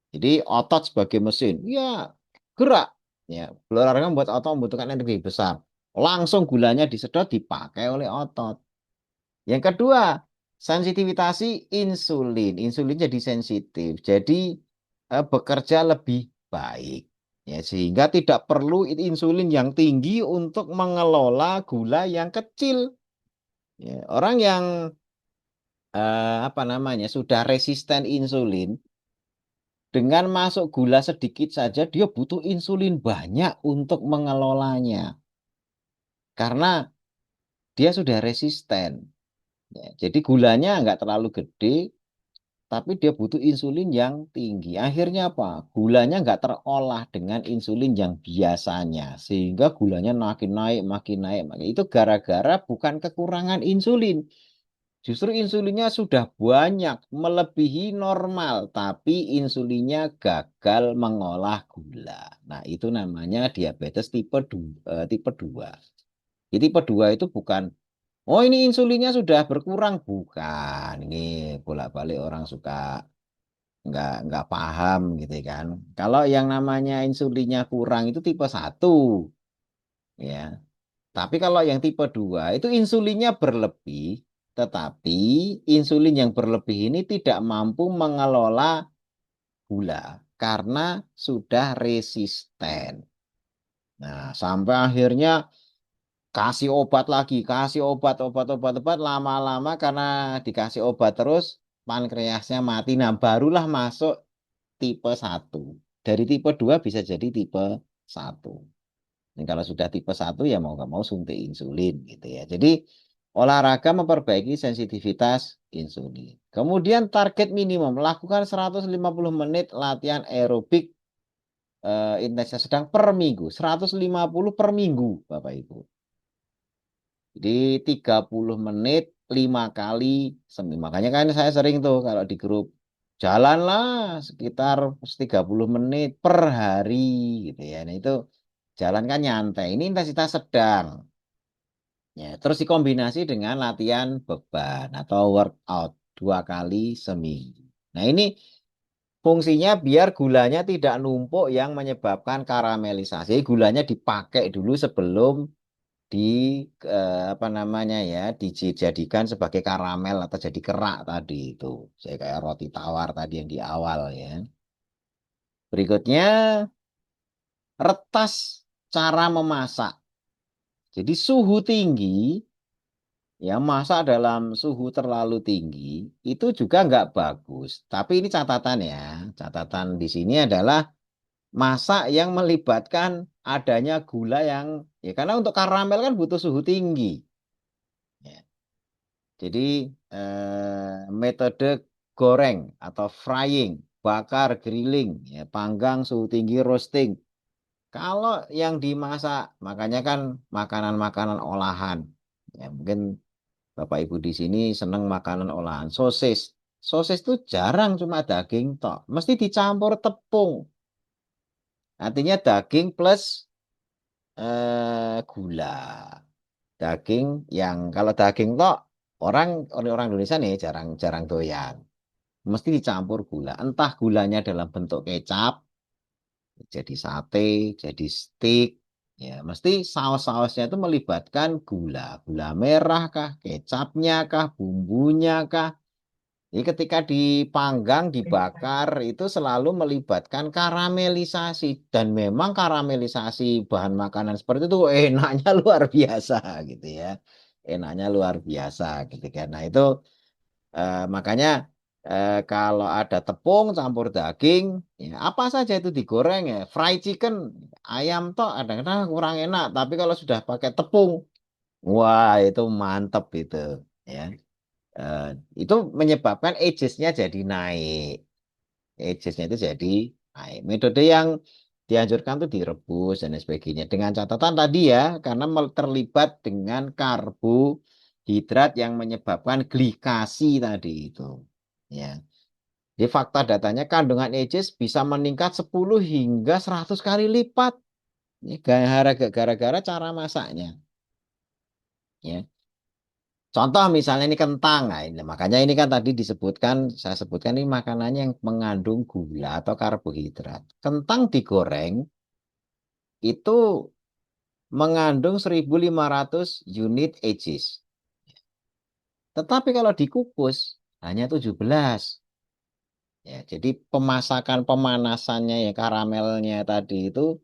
Jadi otot sebagai mesin, ya gerak. Ya, olahraga membuat otot membutuhkan energi besar. Langsung gulanya disedot dipakai oleh otot. Yang kedua, sensitivitas insulin. Insulin jadi sensitif. Jadi bekerja lebih baik. Ya, sehingga tidak perlu insulin yang tinggi untuk mengelola gula yang kecil. Ya, orang yang apa namanya sudah resisten insulin, dengan masuk gula sedikit saja dia butuh insulin banyak untuk mengelolanya. Karena dia sudah resisten. Ya, jadi gulanya nggak terlalu gede, tapi dia butuh insulin yang tinggi. Akhirnya apa? Gulanya nggak terolah dengan insulin yang biasanya, sehingga gulanya makin naik, makin naik. Itu gara-gara bukan kekurangan insulin. Justru insulinnya sudah banyak, melebihi normal, tapi insulinnya gagal mengolah gula. Nah, itu namanya diabetes tipe 2. Jadi tipe 2 itu bukan, oh ini insulinnya sudah berkurang. Bukan. Ini bolak-balik orang suka nggak paham gitu kan. Kalau yang namanya insulinnya kurang itu tipe 1 ya. Tapi kalau yang tipe 2 itu insulinnya berlebih, tetapi insulin yang berlebih ini tidak mampu mengelola gula karena sudah resisten. Nah, sampai akhirnya kasih obat lagi, kasih obat, lama-lama karena dikasih obat terus pankreasnya mati. Nah, barulah masuk tipe 1. Dari tipe 2 bisa jadi tipe 1. Dan kalau sudah tipe 1 ya mau nggak mau suntik insulin gitu ya. Jadi olahraga memperbaiki sensitivitas insulin. Kemudian target minimum lakukan 150 menit latihan aerobik intensitas sedang per minggu. 150 per minggu Bapak Ibu. Jadi 30 menit 5 kali seminggu. Makanya kan saya sering tuh kalau di grup jalanlah sekitar 30 menit per hari gitu ya. Nah itu jalan kan nyantai. Ini intensitas sedang. Ya, terus dikombinasi dengan latihan beban atau workout 2 kali seminggu. Nah ini fungsinya biar gulanya tidak numpuk yang menyebabkan karamelisasi. Gulanya dipakai dulu sebelum di apa namanya ya dijadikan sebagai karamel atau jadi kerak tadi itu. Saya kayak roti tawar tadi yang di awal ya. Berikutnya retas cara memasak. Jadi suhu tinggi, ya masak dalam suhu terlalu tinggi, itu juga nggak bagus. Tapi ini catatan ya, catatan di sini adalah masak yang melibatkan adanya gula yang, ya karena untuk karamel kan butuh suhu tinggi. Ya. Jadi metode goreng atau frying, bakar, grilling, ya, panggang, suhu tinggi, roasting. Kalau yang dimasak, makanya kan makanan-makanan olahan. Ya, mungkin Bapak Ibu di sini senang makanan olahan. Sosis. Sosis itu jarang cuma daging tok. Mesti dicampur tepung. Artinya daging plus gula. Daging yang kalau daging tok orang Indonesia nih jarang-jarang doyan. Mesti dicampur gula. Entah gulanya dalam bentuk kecap, jadi sate, jadi steak, ya mesti saus-sausnya itu melibatkan gula, gula merah kah, kecapnya kah, bumbunya kah. Jadi ketika dipanggang, dibakar itu selalu melibatkan karamelisasi dan memang karamelisasi bahan makanan seperti itu enaknya luar biasa gitu ya. Enaknya luar biasa gitu kan. Nah, itu makanya kalau ada tepung campur daging, ya, apa saja itu digoreng ya. Fried chicken, ayam toh kadang-kadang kurang enak, tapi kalau sudah pakai tepung, wah itu mantep itu. Ya. Eh, itu menyebabkan ages-nya jadi naik. Ages-nya itu jadi naik. Metode yang dianjurkan tuh direbus dan lain sebagainya. Dengan catatan tadi ya, karena terlibat dengan karbohidrat yang menyebabkan glikasi tadi itu. Ya. Di fakta datanya kandungan ages bisa meningkat 10 hingga 100 kali lipat. Ini gara-gara cara masaknya. Ya. Contoh misalnya ini kentang, nah, ini, makanya ini kan tadi disebutkan, saya sebutkan ini makanannya yang mengandung gula atau karbohidrat. Kentang digoreng itu mengandung 1.500 unit ages. Tetapi kalau dikukus hanya 17. Ya, jadi pemasakan pemanasannya ya karamelnya tadi itu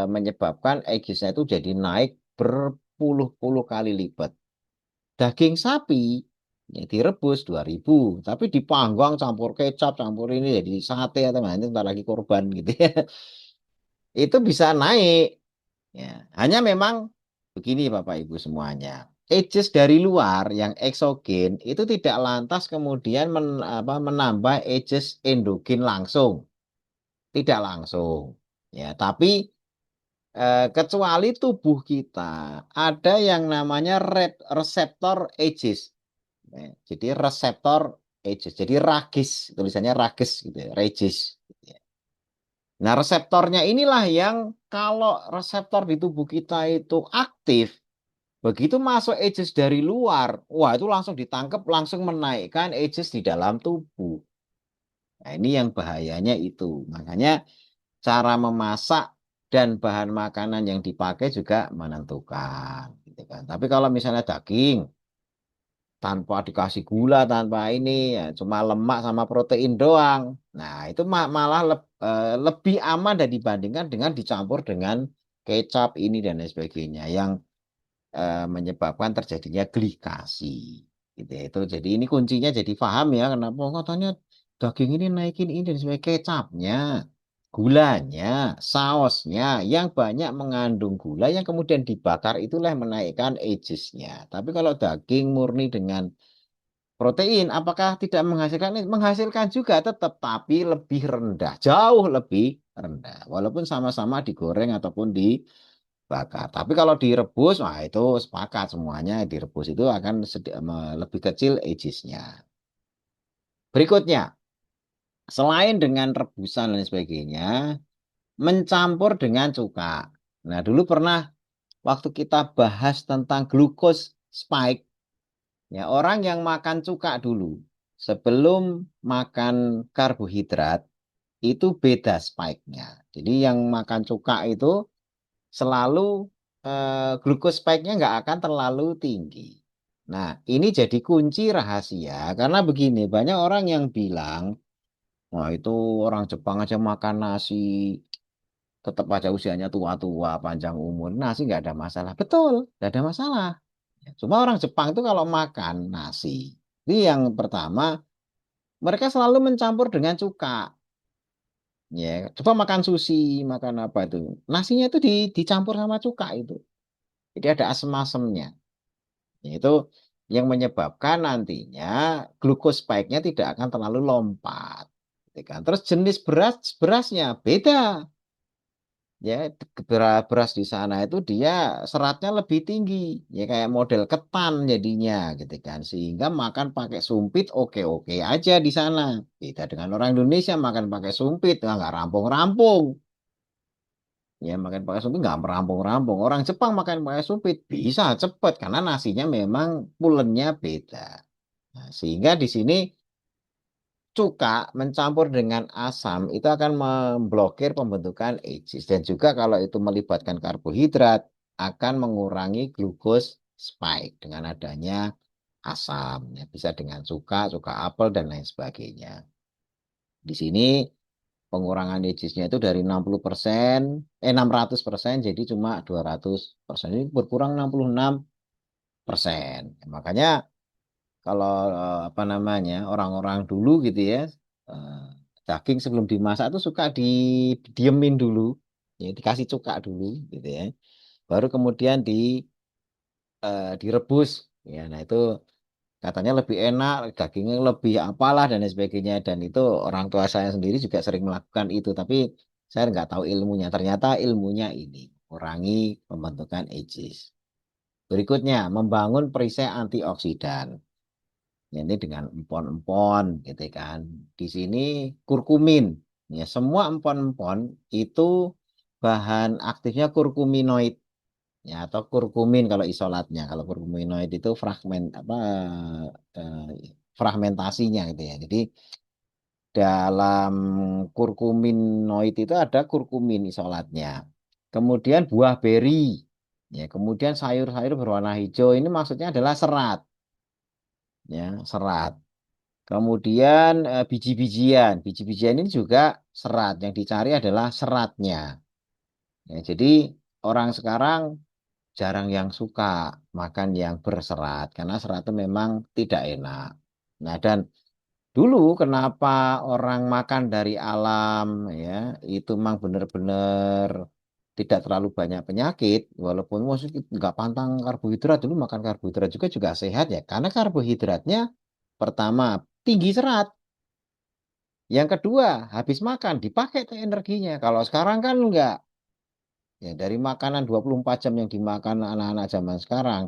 menyebabkan agesnya itu jadi naik berpuluh-puluh kali lipat. Daging sapi ya direbus 2.000, tapi dipanggang campur kecap, campur ini jadi sate atau nanti ntar lagi korban gitu ya. Itu bisa naik. Ya, hanya memang begini Bapak Ibu semuanya. Ages dari luar yang eksogen itu tidak lantas kemudian menambah ages endogen langsung, tidak langsung. Ya, tapi kecuali tubuh kita ada yang namanya reseptor ages. Jadi reseptor ages. Jadi ragis, tulisannya ragis gitu ya, regis. Nah, reseptornya inilah yang kalau reseptor di tubuh kita itu aktif, begitu masuk ages dari luar, wah itu langsung ditangkap, langsung menaikkan ages di dalam tubuh. Nah, ini yang bahayanya itu. Makanya cara memasak dan bahan makanan yang dipakai juga menentukan, gitu kan. Tapi kalau misalnya daging, tanpa dikasih gula, tanpa ini, ya, cuma lemak sama protein doang. Nah, itu malah lebih aman dan dibandingkan dengan dicampur dengan kecap ini dan lain sebagainya yang menyebabkan terjadinya glikasi. Gitu ya. Itu jadi ini kuncinya jadi paham ya kenapa katanya daging ini naikin ini dan sebagainya kecapnya, gulanya, sausnya yang banyak mengandung gula yang kemudian dibakar itulah yang menaikkan agesnya. Tapi kalau daging murni dengan protein, apakah tidak menghasilkan? Menghasilkan juga tetap, tapi lebih rendah, jauh lebih rendah. Walaupun sama-sama digoreng ataupun dibakar. Tapi kalau direbus, wah itu sepakat semuanya direbus itu akan lebih kecil agesnya. Berikutnya, selain dengan rebusan dan sebagainya, mencampur dengan cuka. Nah, dulu pernah waktu kita bahas tentang glucose spike, ya, orang yang makan cuka dulu sebelum makan karbohidrat itu beda spike-nya. Jadi yang makan cuka itu selalu glucose spike-nya nggak akan terlalu tinggi. Nah, ini jadi kunci rahasia karena begini, banyak orang yang bilang, wah itu orang Jepang aja makan nasi tetap aja usianya tua-tua, panjang umur, nasi nggak ada masalah. Betul, nggak ada masalah. Cuma orang Jepang itu kalau makan nasi, ini yang pertama, mereka selalu mencampur dengan cuka. Ya, coba makan sushi, makan apa itu. Nasinya itu dicampur sama cuka itu. Jadi ada asam-asamnya. Itu yang menyebabkan nantinya glukos spike-nya tidak akan terlalu lompat. Gitu kan. Terus jenis berasnya beda. Ya, beras di sana itu dia seratnya lebih tinggi. Ya kayak model ketan jadinya gitu kan. Sehingga makan pakai sumpit oke-oke aja di sana. Beda dengan orang Indonesia makan pakai sumpit nggak rampung-rampung. Ya makan pakai sumpit nggak merampung-rampung. Orang Jepang makan pakai sumpit bisa cepet karena nasinya memang pulennya beda. Nah, sehingga di sini cuka mencampur dengan asam itu akan memblokir pembentukan AGEs dan juga kalau itu melibatkan karbohidrat akan mengurangi glukos spike dengan adanya asam. Ya, bisa dengan cuka apel dan lain sebagainya. Di sini pengurangan AGEs-nya itu dari 60%, 600% jadi cuma 200%. Ini berkurang 66%. Makanya kalau apa namanya orang-orang dulu gitu ya, eh, daging sebelum dimasak itu suka didiemin dulu, ya dikasih cuka dulu gitu ya. Baru kemudian direbus. Ya, nah itu katanya lebih enak, dagingnya lebih apalah dan lain sebagainya. Dan itu orang tua saya sendiri juga sering melakukan itu, tapi saya nggak tahu ilmunya. Ternyata ilmunya ini kurangi pembentukan AGEs. Berikutnya, membangun perisai antioksidan. Ya, ini dengan empon-empon gitu kan. Di sini kurkumin. Ya, semua empon-empon itu bahan aktifnya kurkuminoid ya atau kurkumin kalau isolatnya. Kalau kurkuminoid itu fragmentasinya gitu ya. Jadi dalam kurkuminoid itu ada kurkumin isolatnya. Kemudian buah beri. Ya, kemudian sayur-sayur berwarna hijau ini maksudnya adalah serat ya, serat. Kemudian biji-bijian. Biji-bijian ini juga serat. Yang dicari adalah seratnya. Ya, jadi orang sekarang jarang yang suka makan yang berserat karena serat itu memang tidak enak. Nah, dan dulu kenapa orang makan dari alam ya, itu memang benar-benar tidak terlalu banyak penyakit walaupun maksudnya nggak pantang karbohidrat dulu makan karbohidrat juga sehat ya karena karbohidratnya pertama tinggi serat. Yang kedua, habis makan dipakai tuh energinya. Kalau sekarang kan enggak. Ya, dari makanan 24 jam yang dimakan anak-anak zaman sekarang,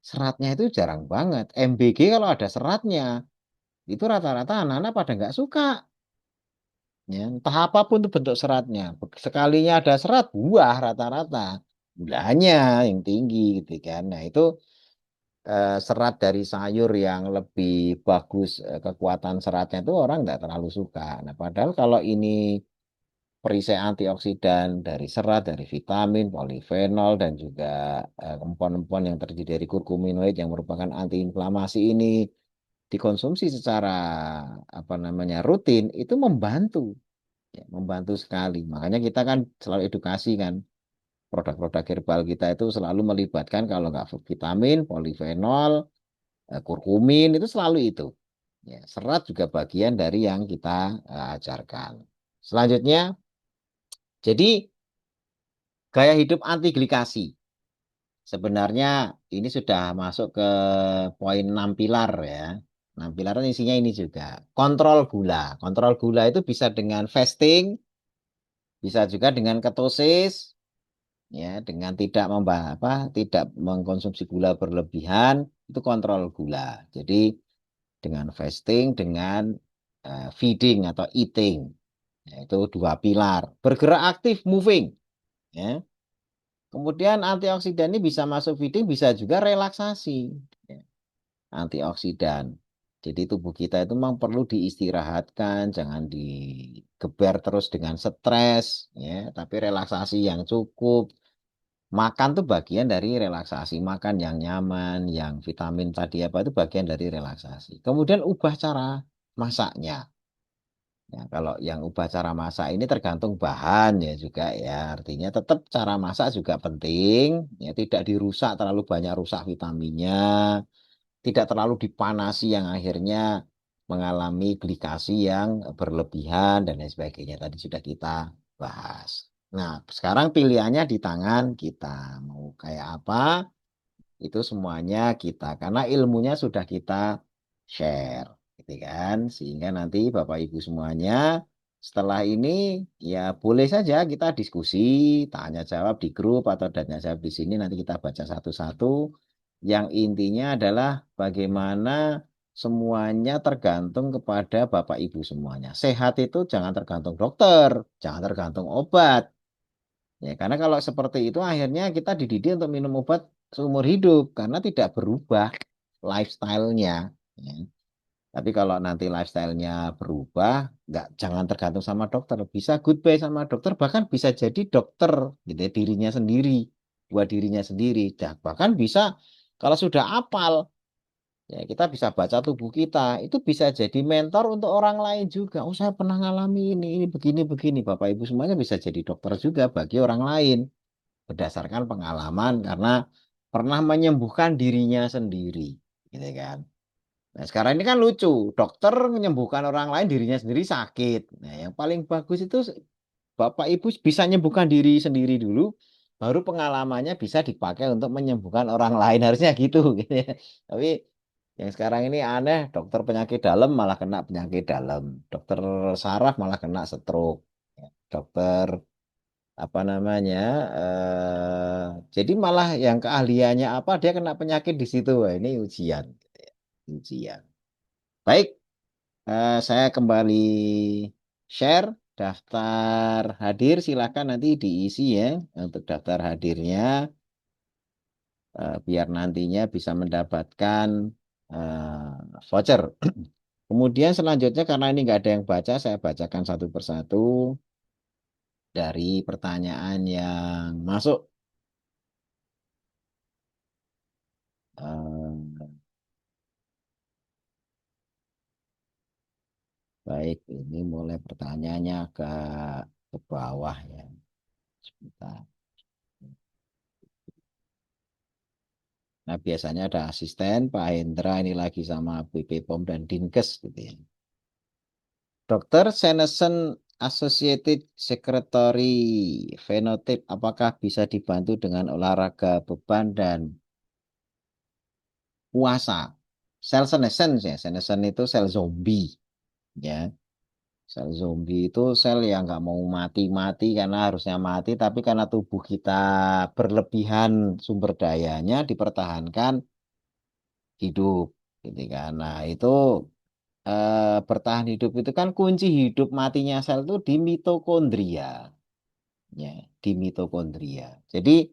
seratnya itu jarang banget. MBG kalau ada seratnya, itu rata-rata anak-anak pada nggak suka. Ya, entah apapun tuh bentuk seratnya. Sekalinya ada serat, buah rata-rata. Gulanya yang tinggi gitu kan. Nah, itu serat dari sayur yang lebih bagus, kekuatan seratnya itu orang nggak terlalu suka. Nah, padahal kalau ini perisai antioksidan dari serat, dari vitamin, polifenol, dan juga empon-empon yang terdiri dari kurkuminoid yang merupakan antiinflamasi ini dikonsumsi secara apa namanya rutin, itu membantu, ya, membantu sekali. Makanya kita kan selalu edukasi kan, produk-produk herbal kita itu selalu melibatkan kalau nggak vitamin, polifenol, kurkumin, itu selalu itu. Ya, serat juga bagian dari yang kita ajarkan. Selanjutnya, jadi gaya hidup anti glikasi. Sebenarnya ini sudah masuk ke poin 6 pilar ya. 6 pilar kan isinya ini juga. Kontrol gula. Kontrol gula itu bisa dengan fasting, bisa juga dengan ketosis, ya, dengan tidak mengkonsumsi gula berlebihan, itu kontrol gula. Jadi dengan fasting, dengan feeding atau eating, yaitu dua pilar. Bergerak aktif, moving, ya. Kemudian antioksidan ini bisa masuk feeding, bisa juga relaksasi. Ya, antioksidan. Jadi tubuh kita itu memang perlu diistirahatkan, jangan digeber terus dengan stres, ya, tapi relaksasi yang cukup. Makan tuh bagian dari relaksasi, makan yang nyaman, yang vitamin tadi apa itu bagian dari relaksasi. Kemudian ubah cara masaknya. Ya, kalau yang ubah cara masak ini tergantung bahan ya juga ya. Artinya tetap cara masak juga penting. Ya, tidak dirusak terlalu banyak rusak vitaminnya. Tidak terlalu dipanasi yang akhirnya mengalami glikasi yang berlebihan dan lain sebagainya. Tadi sudah kita bahas. Nah, sekarang pilihannya di tangan kita. Mau kayak apa? Itu semuanya kita karena ilmunya sudah kita share gitu kan sehingga nanti Bapak Ibu semuanya setelah ini ya boleh saja kita diskusi tanya jawab di grup atau tanya jawab di sini nanti kita baca satu-satu yang intinya adalah bagaimana semuanya tergantung kepada Bapak Ibu semuanya sehat itu jangan tergantung dokter jangan tergantung obat. Ya, karena kalau seperti itu akhirnya kita dididik untuk minum obat seumur hidup karena tidak berubah lifestyle-nya. Ya. Tapi kalau nanti lifestyle-nya berubah, nggak jangan tergantung sama dokter. Bisa goodbye sama dokter, bahkan bisa jadi dokter gitu ya, dirinya sendiri, buat dirinya sendiri. Dan bahkan bisa kalau sudah apal, ya kita bisa baca tubuh kita. Itu bisa jadi mentor untuk orang lain juga. Oh, saya pernah ngalami ini begini-begini. Bapak Ibu semuanya bisa jadi dokter juga bagi orang lain berdasarkan pengalaman karena pernah menyembuhkan dirinya sendiri, gitu kan. Nah, sekarang ini kan lucu, dokter menyembuhkan orang lain, dirinya sendiri sakit. Nah, yang paling bagus itu Bapak Ibu bisa menyembuhkan diri sendiri dulu, baru pengalamannya bisa dipakai untuk menyembuhkan orang lain. Harusnya gitu, gitu ya. Tapi yang sekarang ini aneh, dokter penyakit dalam malah kena penyakit dalam, dokter saraf malah kena stroke, ya. Dokter apa namanya jadi malah yang keahliannya apa dia kena penyakit di situ. Wah, ini ujian gitu ya. Ujian baik saya kembali share daftar hadir silakan nanti diisi ya untuk daftar hadirnya biar nantinya bisa mendapatkan voucher. Kemudian selanjutnya karena ini nggak ada yang baca saya bacakan satu persatu dari pertanyaan yang masuk. Eh, Baik, ini mulai pertanyaannya ke bawah ya. Sebentar. Nah, biasanya ada asisten, Pak Hendra ini lagi sama BP POM dan Dinkes gitu ya. Dokter Seneson Associated Secretary Phenotype apakah bisa dibantu dengan olahraga beban dan puasa? Sel senescence ya, senescence itu sel zombie ya. Sel zombie itu sel yang nggak mau mati-mati karena harusnya mati, tapi karena tubuh kita berlebihan sumber dayanya dipertahankan hidup, gitu kan. Nah itu bertahan hidup itu kan kunci hidup matinya sel itu di mitokondria, ya, di mitokondria. Jadi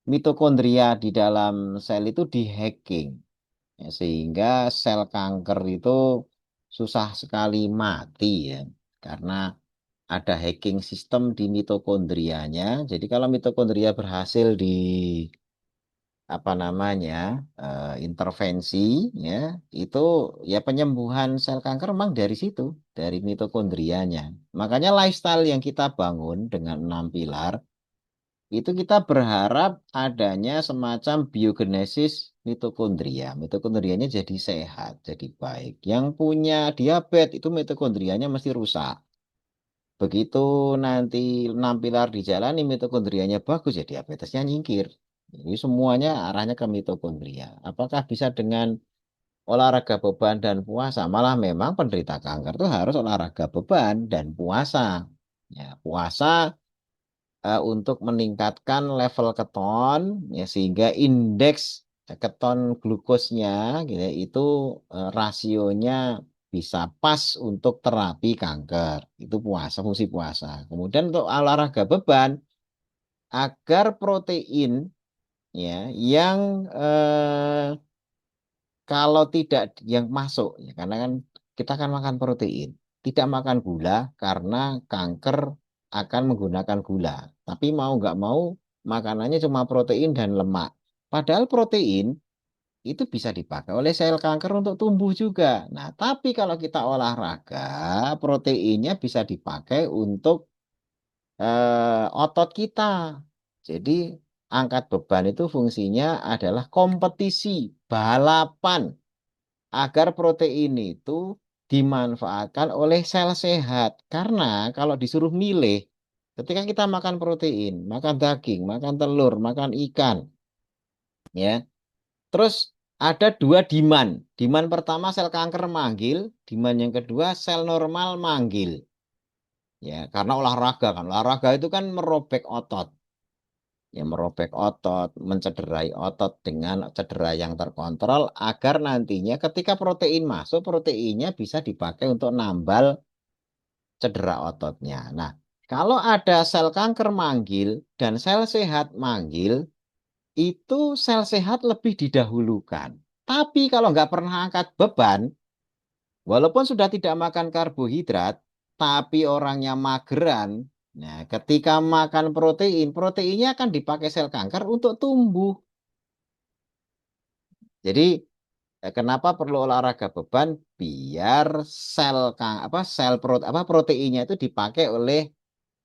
mitokondria di dalam sel itu dihacking, ya, sehingga sel kanker itu susah sekali mati ya, karena ada hacking sistem di mitokondrianya. Jadi kalau mitokondria berhasil di apa namanya intervensi ya itu ya penyembuhan sel kanker memang dari situ dari mitokondrianya. Makanya lifestyle yang kita bangun dengan 6 pilar itu kita berharap adanya semacam biogenesis mitokondria. Mitokondrianya jadi sehat, jadi baik. Yang punya diabetes itu mitokondrianya mesti rusak. Begitu nanti 6 pilar dijalani mitokondrianya bagus ya diabetesnya nyingkir. Jadi semuanya arahnya ke mitokondria. Apakah bisa dengan olahraga beban dan puasa? Malah memang penderita kanker itu harus olahraga beban dan puasa. Ya, puasa untuk meningkatkan level keton ya sehingga indeks keton glukosnya gitu ya, itu rasionya bisa pas untuk terapi kanker. Itu puasa, fungsi puasa. Kemudian untuk olahraga beban agar protein ya yang kalau tidak yang masuk ya karena kan kita kan makan protein, tidak makan gula karena kanker akan menggunakan gula. Tapi mau nggak mau makanannya cuma protein dan lemak. Padahal protein itu bisa dipakai oleh sel kanker untuk tumbuh juga. Nah, tapi kalau kita olahraga, proteinnya bisa dipakai untuk otot kita. Jadi, angkat beban itu fungsinya adalah kompetisi, balapan, agar protein itu dimanfaatkan oleh sel sehat. Karena kalau disuruh milih, ketika kita makan protein, makan daging, makan telur, makan ikan, ya, terus ada dua demand. Demand pertama sel kanker manggil, demand yang kedua sel normal manggil. Ya, karena olahraga kan. Olahraga itu kan merobek otot. Ya, merobek otot, mencederai otot dengan cedera yang terkontrol agar nantinya ketika protein masuk, proteinnya bisa dipakai untuk nambal cedera ototnya. Nah, kalau ada sel kanker manggil dan sel sehat manggil, itu sel sehat lebih didahulukan. Tapi kalau nggak pernah angkat beban, walaupun sudah tidak makan karbohidrat, tapi orangnya mageran, nah ketika makan protein, proteinnya akan dipakai sel kanker untuk tumbuh. Jadi kenapa perlu olahraga beban? Biar proteinnya itu dipakai oleh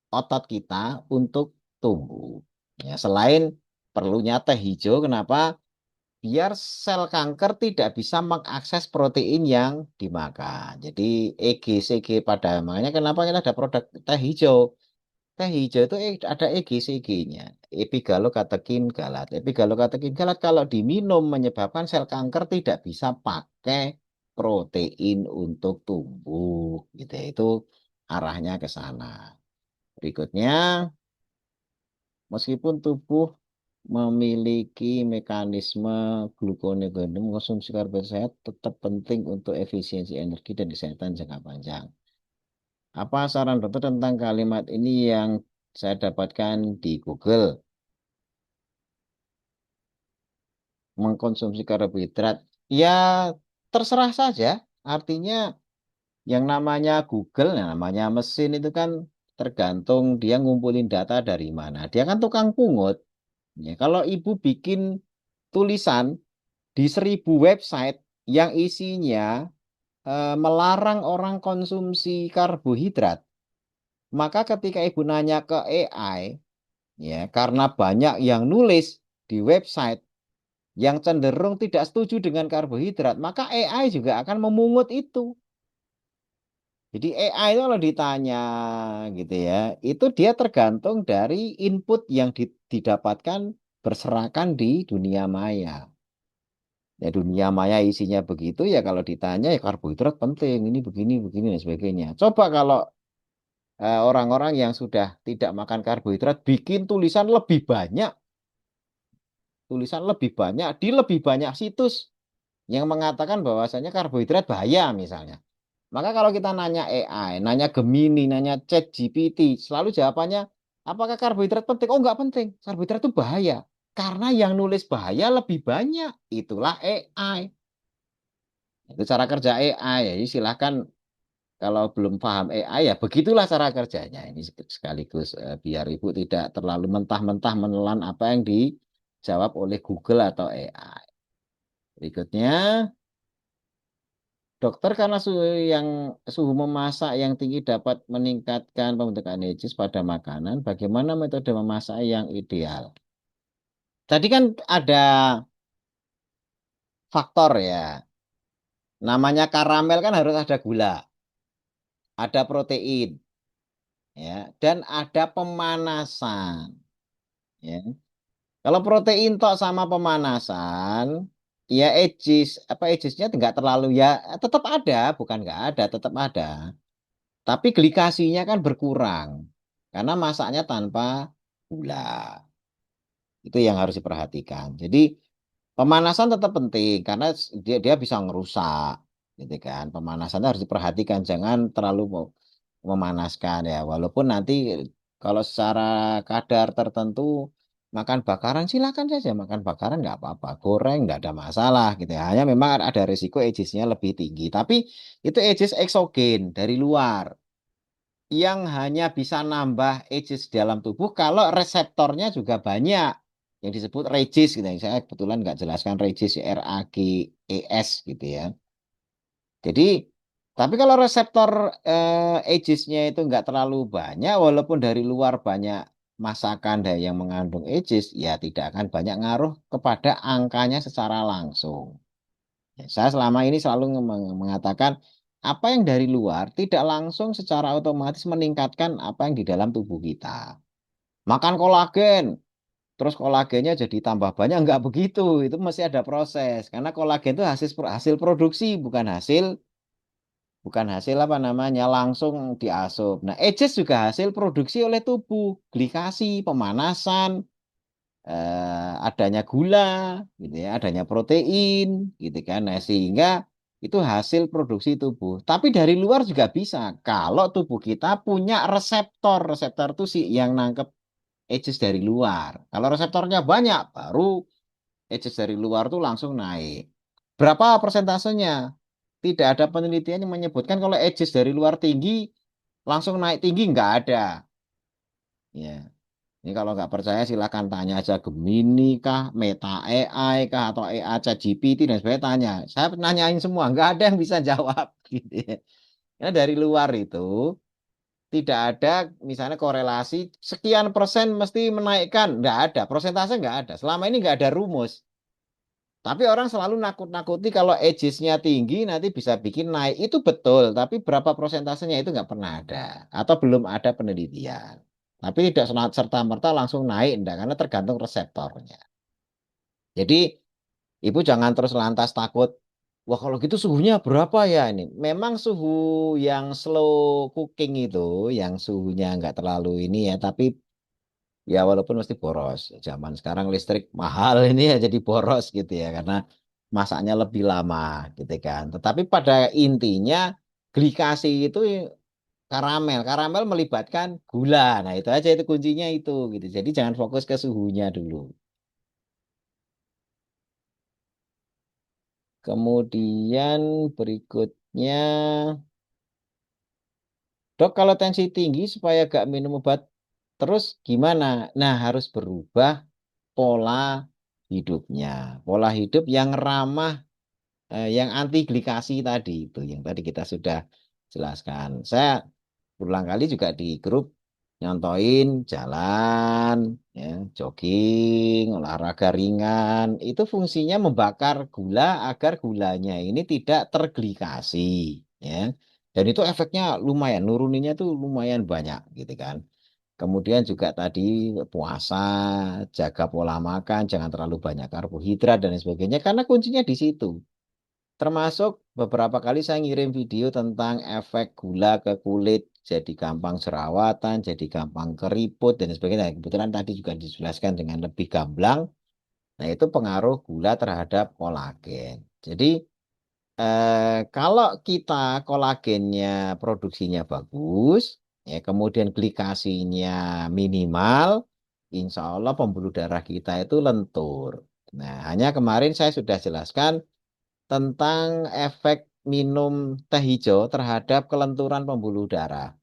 otot kita untuk tumbuh. Ya, selain perlunya teh hijau, kenapa? Biar sel kanker tidak bisa mengakses protein yang dimakan. Jadi EGCG pada makanya kenapa kita ada produk teh hijau? Teh hijau itu ada EGCG-nya, epigalokatekin galat. Epigalokatekin galat kalau diminum menyebabkan sel kanker tidak bisa pakai protein untuk tumbuh. Gitu ya. Itu arahnya ke sana. Berikutnya, meskipun tubuh memiliki mekanisme gluconeogenesis mengkonsumsi karbohidrat sehat tetap penting untuk efisiensi energi dan kesehatan jangka panjang. Apa saran dokter tentang kalimat ini yang saya dapatkan di Google? Mengkonsumsi karbohidrat. Ya, terserah saja. Artinya yang namanya Google, yang namanya mesin itu kan tergantung dia ngumpulin data dari mana. Dia kan tukang pungut. Ya, kalau ibu bikin tulisan di 1.000 website yang isinya melarang orang konsumsi karbohidrat, maka ketika ibu nanya ke AI, ya karena banyak yang nulis di website yang cenderung tidak setuju dengan karbohidrat, maka AI juga akan memungut itu. Jadi AI itu kalau ditanya gitu ya, itu dia tergantung dari input yang didapatkan berserakan di dunia maya. Ya dunia maya isinya begitu ya kalau ditanya ya karbohidrat penting, ini begini, begini dan sebagainya. Coba kalau orang-orang yang sudah tidak makan karbohidrat bikin tulisan lebih banyak di lebih banyak situs yang mengatakan bahwasanya karbohidrat bahaya misalnya. Maka kalau kita nanya AI, nanya Gemini, nanya ChatGPT, selalu jawabannya, apakah karbohidrat penting? Oh, nggak penting. Karbohidrat itu bahaya. Karena yang nulis bahaya lebih banyak. Itulah AI. Itu cara kerja AI. Jadi silahkan kalau belum paham AI ya begitulah cara kerjanya. Ini sekaligus biar Ibu tidak terlalu mentah-mentah menelan apa yang dijawab oleh Google atau AI. Berikutnya, dokter karena suhu memasak yang tinggi dapat meningkatkan pembentukan NEJIS pada makanan. Bagaimana metode memasak yang ideal? Tadi kan ada faktor ya. Namanya karamel kan harus ada gula, ada protein, ya, dan ada pemanasan. Ya. Kalau protein tok sama pemanasan, ya edgesnya nggak terlalu ya tetap ada, bukan nggak ada, tetap ada. Tapi glikasinya kan berkurang karena masaknya tanpa gula. Itu yang harus diperhatikan. Jadi pemanasan tetap penting karena dia bisa ngerusak, gitu kan. Pemanasan harus diperhatikan, jangan terlalu memanaskan ya. Walaupun nanti kalau secara kadar tertentu makan bakaran silakan saja makan bakaran nggak apa-apa, goreng nggak ada masalah gitu ya. Hanya memang ada risiko agesnya lebih tinggi. Tapi itu ages eksogen dari luar yang hanya bisa nambah Aegis dalam tubuh kalau reseptornya juga banyak. yang disebut RAGES gitu. Saya kebetulan nggak jelaskan RAGES, RAGES gitu ya. Jadi, tapi kalau reseptor ages-nya itu nggak terlalu banyak, walaupun dari luar banyak masakan yang mengandung ages, ya tidak akan banyak ngaruh kepada angkanya secara langsung. Ya, saya selama ini selalu mengatakan apa yang dari luar tidak langsung secara otomatis meningkatkan apa yang di dalam tubuh kita. Makan kolagen, terus kolagennya jadi tambah banyak, nggak begitu. Itu masih ada proses. Karena kolagen itu hasil produksi, bukan hasil apa namanya langsung diasup. Nah, EJES juga hasil produksi oleh tubuh, glikasi, pemanasan, adanya gula, gitu ya, adanya protein, gitu kan. Nah, sehingga itu hasil produksi tubuh. Tapi dari luar juga bisa. Kalau tubuh kita punya reseptor, reseptor itu sih yang nangkep EJES dari luar. Kalau reseptornya banyak, baru EJES dari luar tuh langsung naik. Berapa persentasenya? Tidak ada penelitian yang menyebutkan kalau edges dari luar tinggi langsung naik tinggi, nggak ada. Ya, ini kalau nggak percaya silakan tanya aja Gemini kah, Meta AI kah, atau AI ChatGPT dan sebagainya tanya. Saya nanyain semua, nggak ada yang bisa jawab. Gitu ya. Karena dari luar itu tidak ada misalnya korelasi sekian persen mesti menaikkan, nggak ada. Persentase nggak ada. Selama ini nggak ada rumus. Tapi orang selalu nakut-nakuti kalau edges-nya tinggi nanti bisa bikin naik. Itu betul, tapi berapa persentasenya itu nggak pernah ada. Atau belum ada penelitian. Tapi tidak serta-merta langsung naik, enggak, karena tergantung reseptornya. Jadi, ibu jangan terus lantas takut, wah kalau gitu suhunya berapa ya ini? Memang suhu yang slow cooking itu, yang suhunya nggak terlalu ini ya, tapi ya walaupun mesti boros. Zaman sekarang listrik mahal ini ya jadi boros gitu ya karena masaknya lebih lama gitu kan. Tetapi pada intinya glikasi itu karamel. Karamel melibatkan gula. Nah, itu aja itu kuncinya itu gitu. Jadi jangan fokus ke suhunya dulu. Kemudian berikutnya, dok kalau tensi tinggi supaya gak minum obat terus gimana? Nah, harus berubah pola hidupnya. Pola hidup yang ramah, yang anti glikasi tadi itu, yang tadi kita sudah jelaskan. Saya berulang kali juga di grup nyontoin jalan, ya, jogging, olahraga ringan. Itu fungsinya membakar gula agar gulanya ini tidak terglikasi, ya. Dan itu efeknya lumayan, nuruninnya tuh lumayan banyak, gitu kan. Kemudian juga tadi puasa, jaga pola makan, jangan terlalu banyak karbohidrat dan lain sebagainya, karena kuncinya di situ. Termasuk beberapa kali saya ngirim video tentang efek gula ke kulit, jadi gampang jerawatan, jadi gampang keriput, dan sebagainya. Nah, kebetulan tadi juga dijelaskan dengan lebih gamblang. Nah, itu pengaruh gula terhadap kolagen. Jadi, kalau kita kolagennya produksinya bagus, ya kemudian glikasinya minimal, insya Allah pembuluh darah kita itu lentur. Nah, hanya kemarin saya sudah jelaskan tentang efek minum teh hijau terhadap kelenturan pembuluh darah,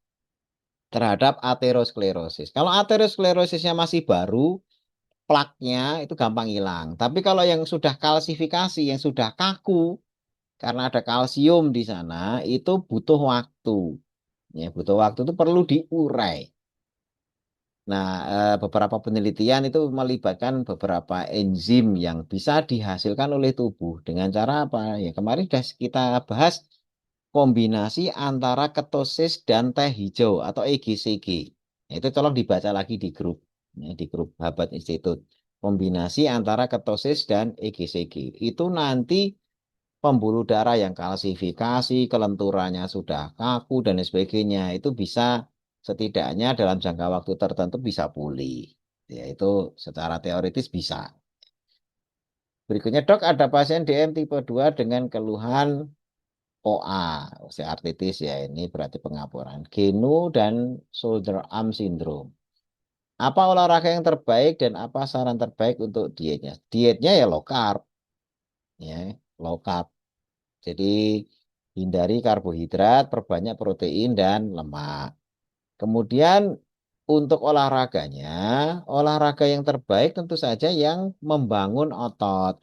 terhadap aterosklerosis. Kalau aterosklerosisnya masih baru, plaknya itu gampang hilang. Tapi kalau yang sudah kalsifikasi, yang sudah kaku, karena ada kalsium di sana, itu butuh waktu. Ya, butuh waktu itu perlu diurai. Nah, beberapa penelitian itu melibatkan beberapa enzim yang bisa dihasilkan oleh tubuh dengan cara apa? Ya, kemarin sudah kita bahas kombinasi antara ketosis dan teh hijau atau EGCG. Itu tolong dibaca lagi di grup, ya, di grup Habat Institute. Kombinasi antara ketosis dan EGCG. Itu nanti pembuluh darah yang kalsifikasi, kelenturannya sudah kaku dan lain sebagainya, itu bisa setidaknya dalam jangka waktu tertentu bisa pulih. Ya, itu secara teoritis bisa. Berikutnya, dok, ada pasien DM tipe 2 dengan keluhan OA, osteoartritis ya, ini berarti pengapuran. Genu dan shoulder arm syndrome. Apa olahraga yang terbaik dan apa saran terbaik untuk dietnya? Dietnya ya low carb, ya, low carb. Jadi hindari karbohidrat, perbanyak protein dan lemak. Kemudian untuk olahraganya, olahraga yang terbaik tentu saja yang membangun otot.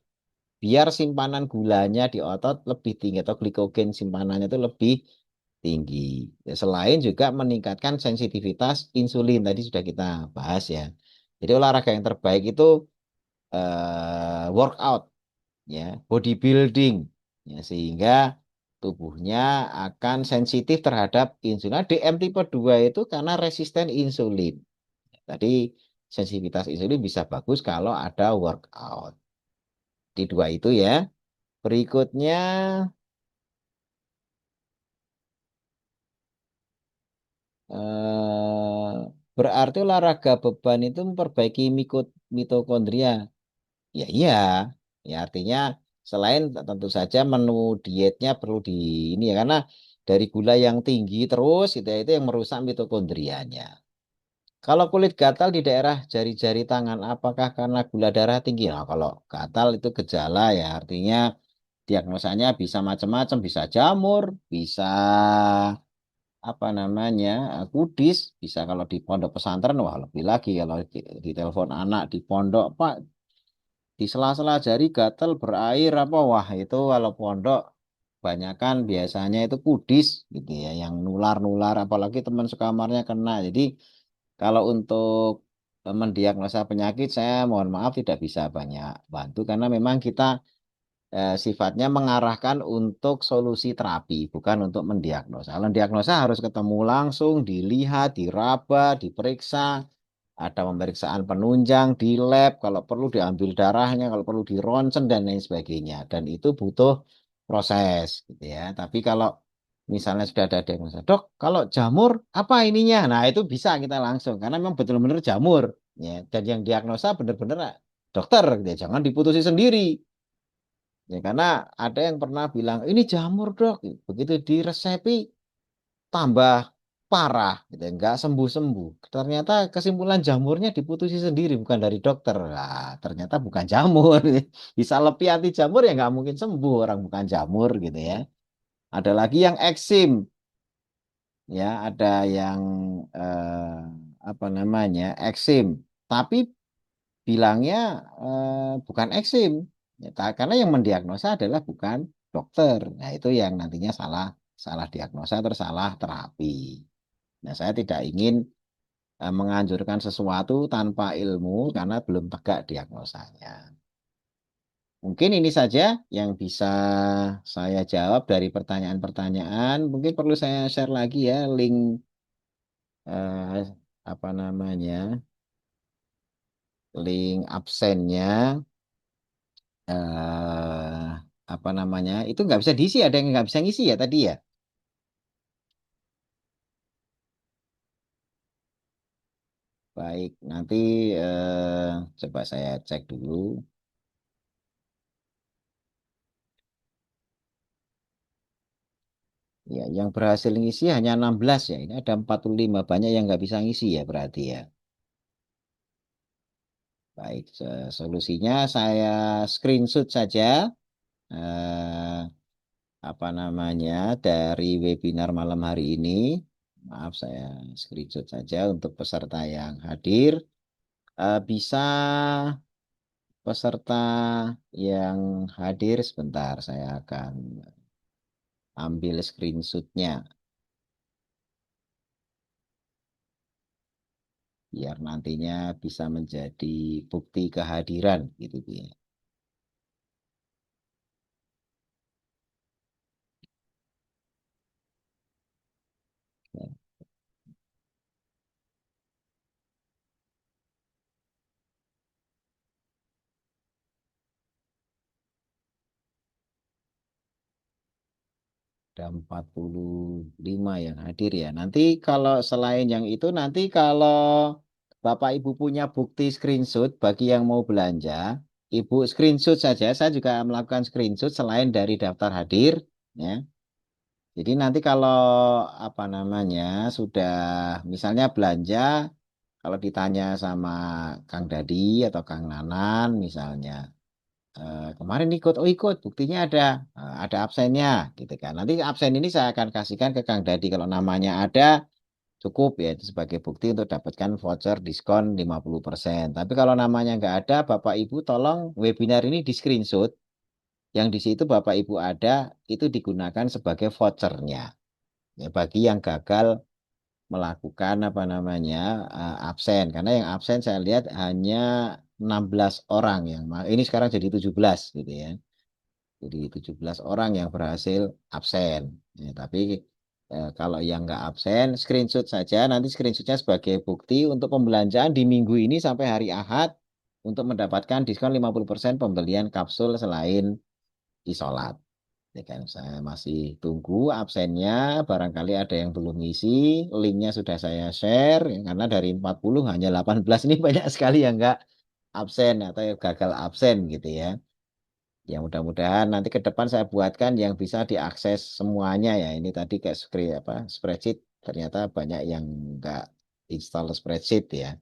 Biar simpanan gulanya di otot lebih tinggi atau glikogen simpanannya itu lebih tinggi. Ya, selain juga meningkatkan sensitivitas insulin tadi sudah kita bahas ya. Jadi olahraga yang terbaik itu workout ya, bodybuilding ya, sehingga tubuhnya akan sensitif terhadap insulin. Nah, DM tipe 2 itu karena resisten insulin. Tadi sensitivitas insulin bisa bagus kalau ada workout. Di dua itu ya. Berikutnya berarti olahraga beban itu memperbaiki mitokondria. Ya iya, ya artinya selain tentu saja menu dietnya perlu di ini ya karena dari gula yang tinggi terus itu yang merusak mitokondrianya. Kalau kulit gatal di daerah jari-jari tangan, apakah karena gula darah tinggi? Nah, kalau gatal itu gejala ya artinya diagnosanya bisa macam-macam, bisa jamur, bisa apa namanya kudis, bisa kalau di pondok pesantren wah lebih lagi kalau di telepon anak di pondok Pak di sela-sela jari gatal berair apa wah itu kalau pondok banyakan biasanya itu kudis gitu ya yang nular-nular apalagi teman sekamarnya kena jadi kalau untuk mendiagnosa penyakit saya mohon maaf tidak bisa banyak bantu karena memang kita sifatnya mengarahkan untuk solusi terapi, bukan untuk mendiagnosa. Kalau diagnosa harus ketemu langsung, dilihat, diraba, diperiksa, ada pemeriksaan penunjang di lab, kalau perlu diambil darahnya, kalau perlu di ronsen dan lain sebagainya. Dan itu butuh proses, gitu ya. Tapi kalau misalnya sudah ada diagnosa, dok, kalau jamur apa ininya? Nah itu bisa kita langsung, karena memang betul-benar jamur, ya. Dan yang diagnosa benar-benar dokter, gitu ya. Jangan diputusi sendiri. Ya, karena ada yang pernah bilang, ini jamur dok. Begitu diresepi, tambah parah. Gitu. Nggak sembuh-sembuh. Ternyata kesimpulan jamurnya diputusi sendiri, bukan dari dokter. Nah, ternyata bukan jamur. Bisa lebih anti jamur ya nggak mungkin sembuh orang bukan jamur gitu ya. Ada lagi yang eksim. Ya, ada yang apa namanya eksim. Tapi bilangnya bukan eksim. Ya, karena yang mendiagnosa adalah bukan dokter. Nah, itu yang nantinya salah salah diagnosa atau salah terapi. Nah, saya tidak ingin menganjurkan sesuatu tanpa ilmu karena belum tegak diagnosanya. Mungkin ini saja yang bisa saya jawab dari pertanyaan-pertanyaan. Mungkin perlu saya share lagi ya link eh, apa namanya link absennya eh apa namanya itu nggak bisa diisi ada yang nggak bisa ngisi ya tadi ya baik nanti coba saya cek dulu ya yang berhasil ngisi hanya 16 ya ini ada 45 banyak yang nggak bisa ngisi ya berarti ya baik solusinya saya screenshot saja eh, apa namanya dari webinar malam hari ini maaf saya screenshot saja untuk peserta yang hadir bisa peserta yang hadir sebentar saya akan ambil screenshotnya biar nantinya bisa menjadi bukti kehadiran gitu ya. Ada 45 yang hadir ya. Nanti kalau selain yang itu nanti kalau Bapak Ibu punya bukti screenshot bagi yang mau belanja, Ibu screenshot saja. Saya juga melakukan screenshot selain dari daftar hadir ya. Jadi nanti kalau apa namanya sudah misalnya belanja, kalau ditanya sama Kang Dadi atau Kang Nanan misalnya, kemarin ikut, oh ikut, buktinya ada absennya gitu kan. Nanti absen ini saya akan kasihkan ke Kang Dadi kalau namanya ada, cukup ya itu sebagai bukti untuk dapatkan voucher diskon 50%. Tapi kalau namanya nggak ada, Bapak Ibu tolong webinar ini di screenshot. Yang di situ Bapak Ibu ada, itu digunakan sebagai vouchernya. Ya, bagi yang gagal melakukan apa namanya absen. Karena yang absen saya lihat hanya 16 orang ini sekarang jadi 17 gitu ya. Jadi 17 orang yang berhasil absen. Ya, tapi kalau yang nggak absen, screenshot saja. Nanti screenshotnya sebagai bukti untuk pembelanjaan di minggu ini sampai hari Ahad untuk mendapatkan diskon 50% pembelian kapsul selain isolat. Ya kan, saya masih tunggu absennya. Barangkali ada yang belum ngisi. Linknya sudah saya share. Ya, karena dari 40 hanya 18 ini banyak sekali yang nggak absen atau yang gagal absen gitu ya. Ya mudah-mudahan nanti ke depan saya buatkan yang bisa diakses semuanya ya. Ini tadi kayak spreadsheet ternyata banyak yang nggak install spreadsheet ya.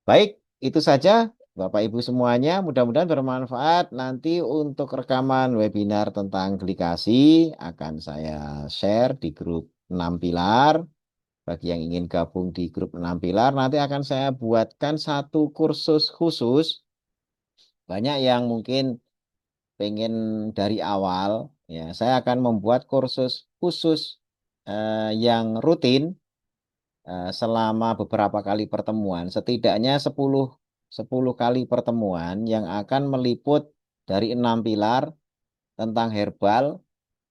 Baik, itu saja Bapak Ibu semuanya. Mudah-mudahan bermanfaat. Nanti untuk rekaman webinar tentang glikasi akan saya share di grup 6 pilar. Bagi yang ingin gabung di grup 6 pilar, nanti akan saya buatkan satu kursus khusus. Banyak yang mungkin pengen dari awal, ya, saya akan membuat kursus khusus yang rutin selama beberapa kali pertemuan, setidaknya 10 kali pertemuan yang akan meliput dari 6 pilar tentang herbal,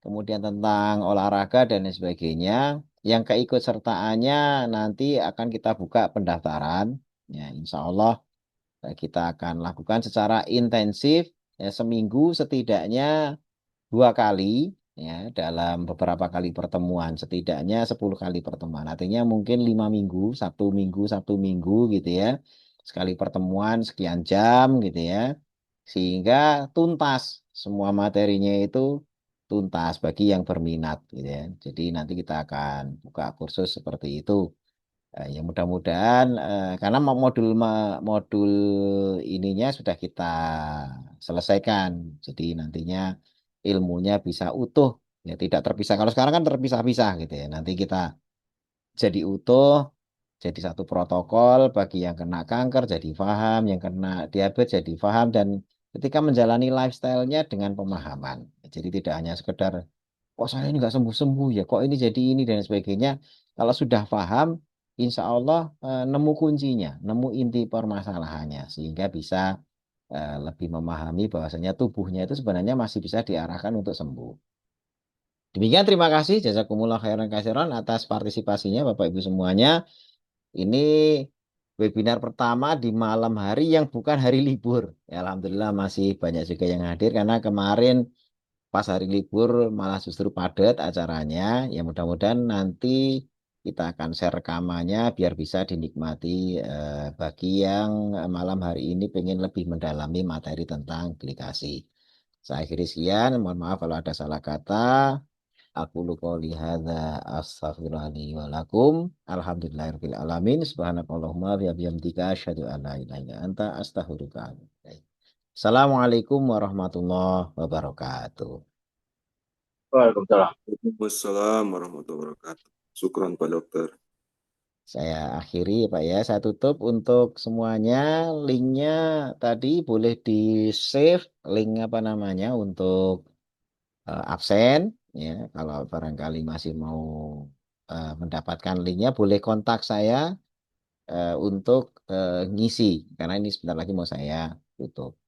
kemudian tentang olahraga dan lain sebagainya. Yang keikutsertaannya nanti akan kita buka pendaftaran. Ya, insya Allah kita akan lakukan secara intensif ya, seminggu setidaknya 2 kali ya dalam beberapa kali pertemuan setidaknya 10 kali pertemuan artinya mungkin 5 minggu Sabtu Minggu gitu ya sekali pertemuan sekian jam gitu ya sehingga tuntas semua materinya itu tuntas bagi yang berminat gitu ya jadi nanti kita akan buka kursus seperti itu. Ya mudah-mudahan karena modul ininya sudah kita selesaikan. Jadi nantinya ilmunya bisa utuh, ya tidak terpisah. Kalau sekarang kan terpisah-pisah gitu ya. Nanti kita jadi utuh, jadi satu protokol bagi yang kena kanker jadi paham, yang kena diabetes jadi paham dan ketika menjalani lifestyle-nya dengan pemahaman. Jadi tidak hanya sekedar kok saya ini nggak sembuh-sembuh ya, kok ini jadi ini dan sebagainya. Kalau sudah paham, insya Allah nemu kuncinya, nemu inti permasalahannya, sehingga bisa lebih memahami bahwasanya tubuhnya itu sebenarnya masih bisa diarahkan untuk sembuh. Demikian terima kasih jazakumullah khairan kasiran atas partisipasinya Bapak Ibu semuanya. Ini webinar pertama di malam hari yang bukan hari libur. Ya, Alhamdulillah masih banyak juga yang hadir karena kemarin pas hari libur malah justru padat acaranya. Ya mudah-mudahan nanti kita akan share rekamannya biar bisa dinikmati bagi yang malam hari ini pengen lebih mendalami materi tentang glikasi. Saya akhiri sekian, mohon maaf kalau ada salah kata. Aku qouli hadza astaghfirullahaladzim wa lakum. Alhamdulillahirabbil alamin. Subhanakallahumma wa bihamdika asyhadu an la ilaha illa anta astaghfiruka wa atubu ilaik. Assalamualaikum warahmatullahi wabarakatuh. Waalaikumsalam. Waalaikumsalam warahmatullahi wabarakatuh. Syukran Pak Dokter. Saya akhiri Pak ya, saya tutup untuk semuanya. Linknya tadi boleh di save, link apa namanya untuk absen. Ya, kalau barangkali masih mau mendapatkan linknya, boleh kontak saya untuk ngisi, karena ini sebentar lagi mau saya tutup.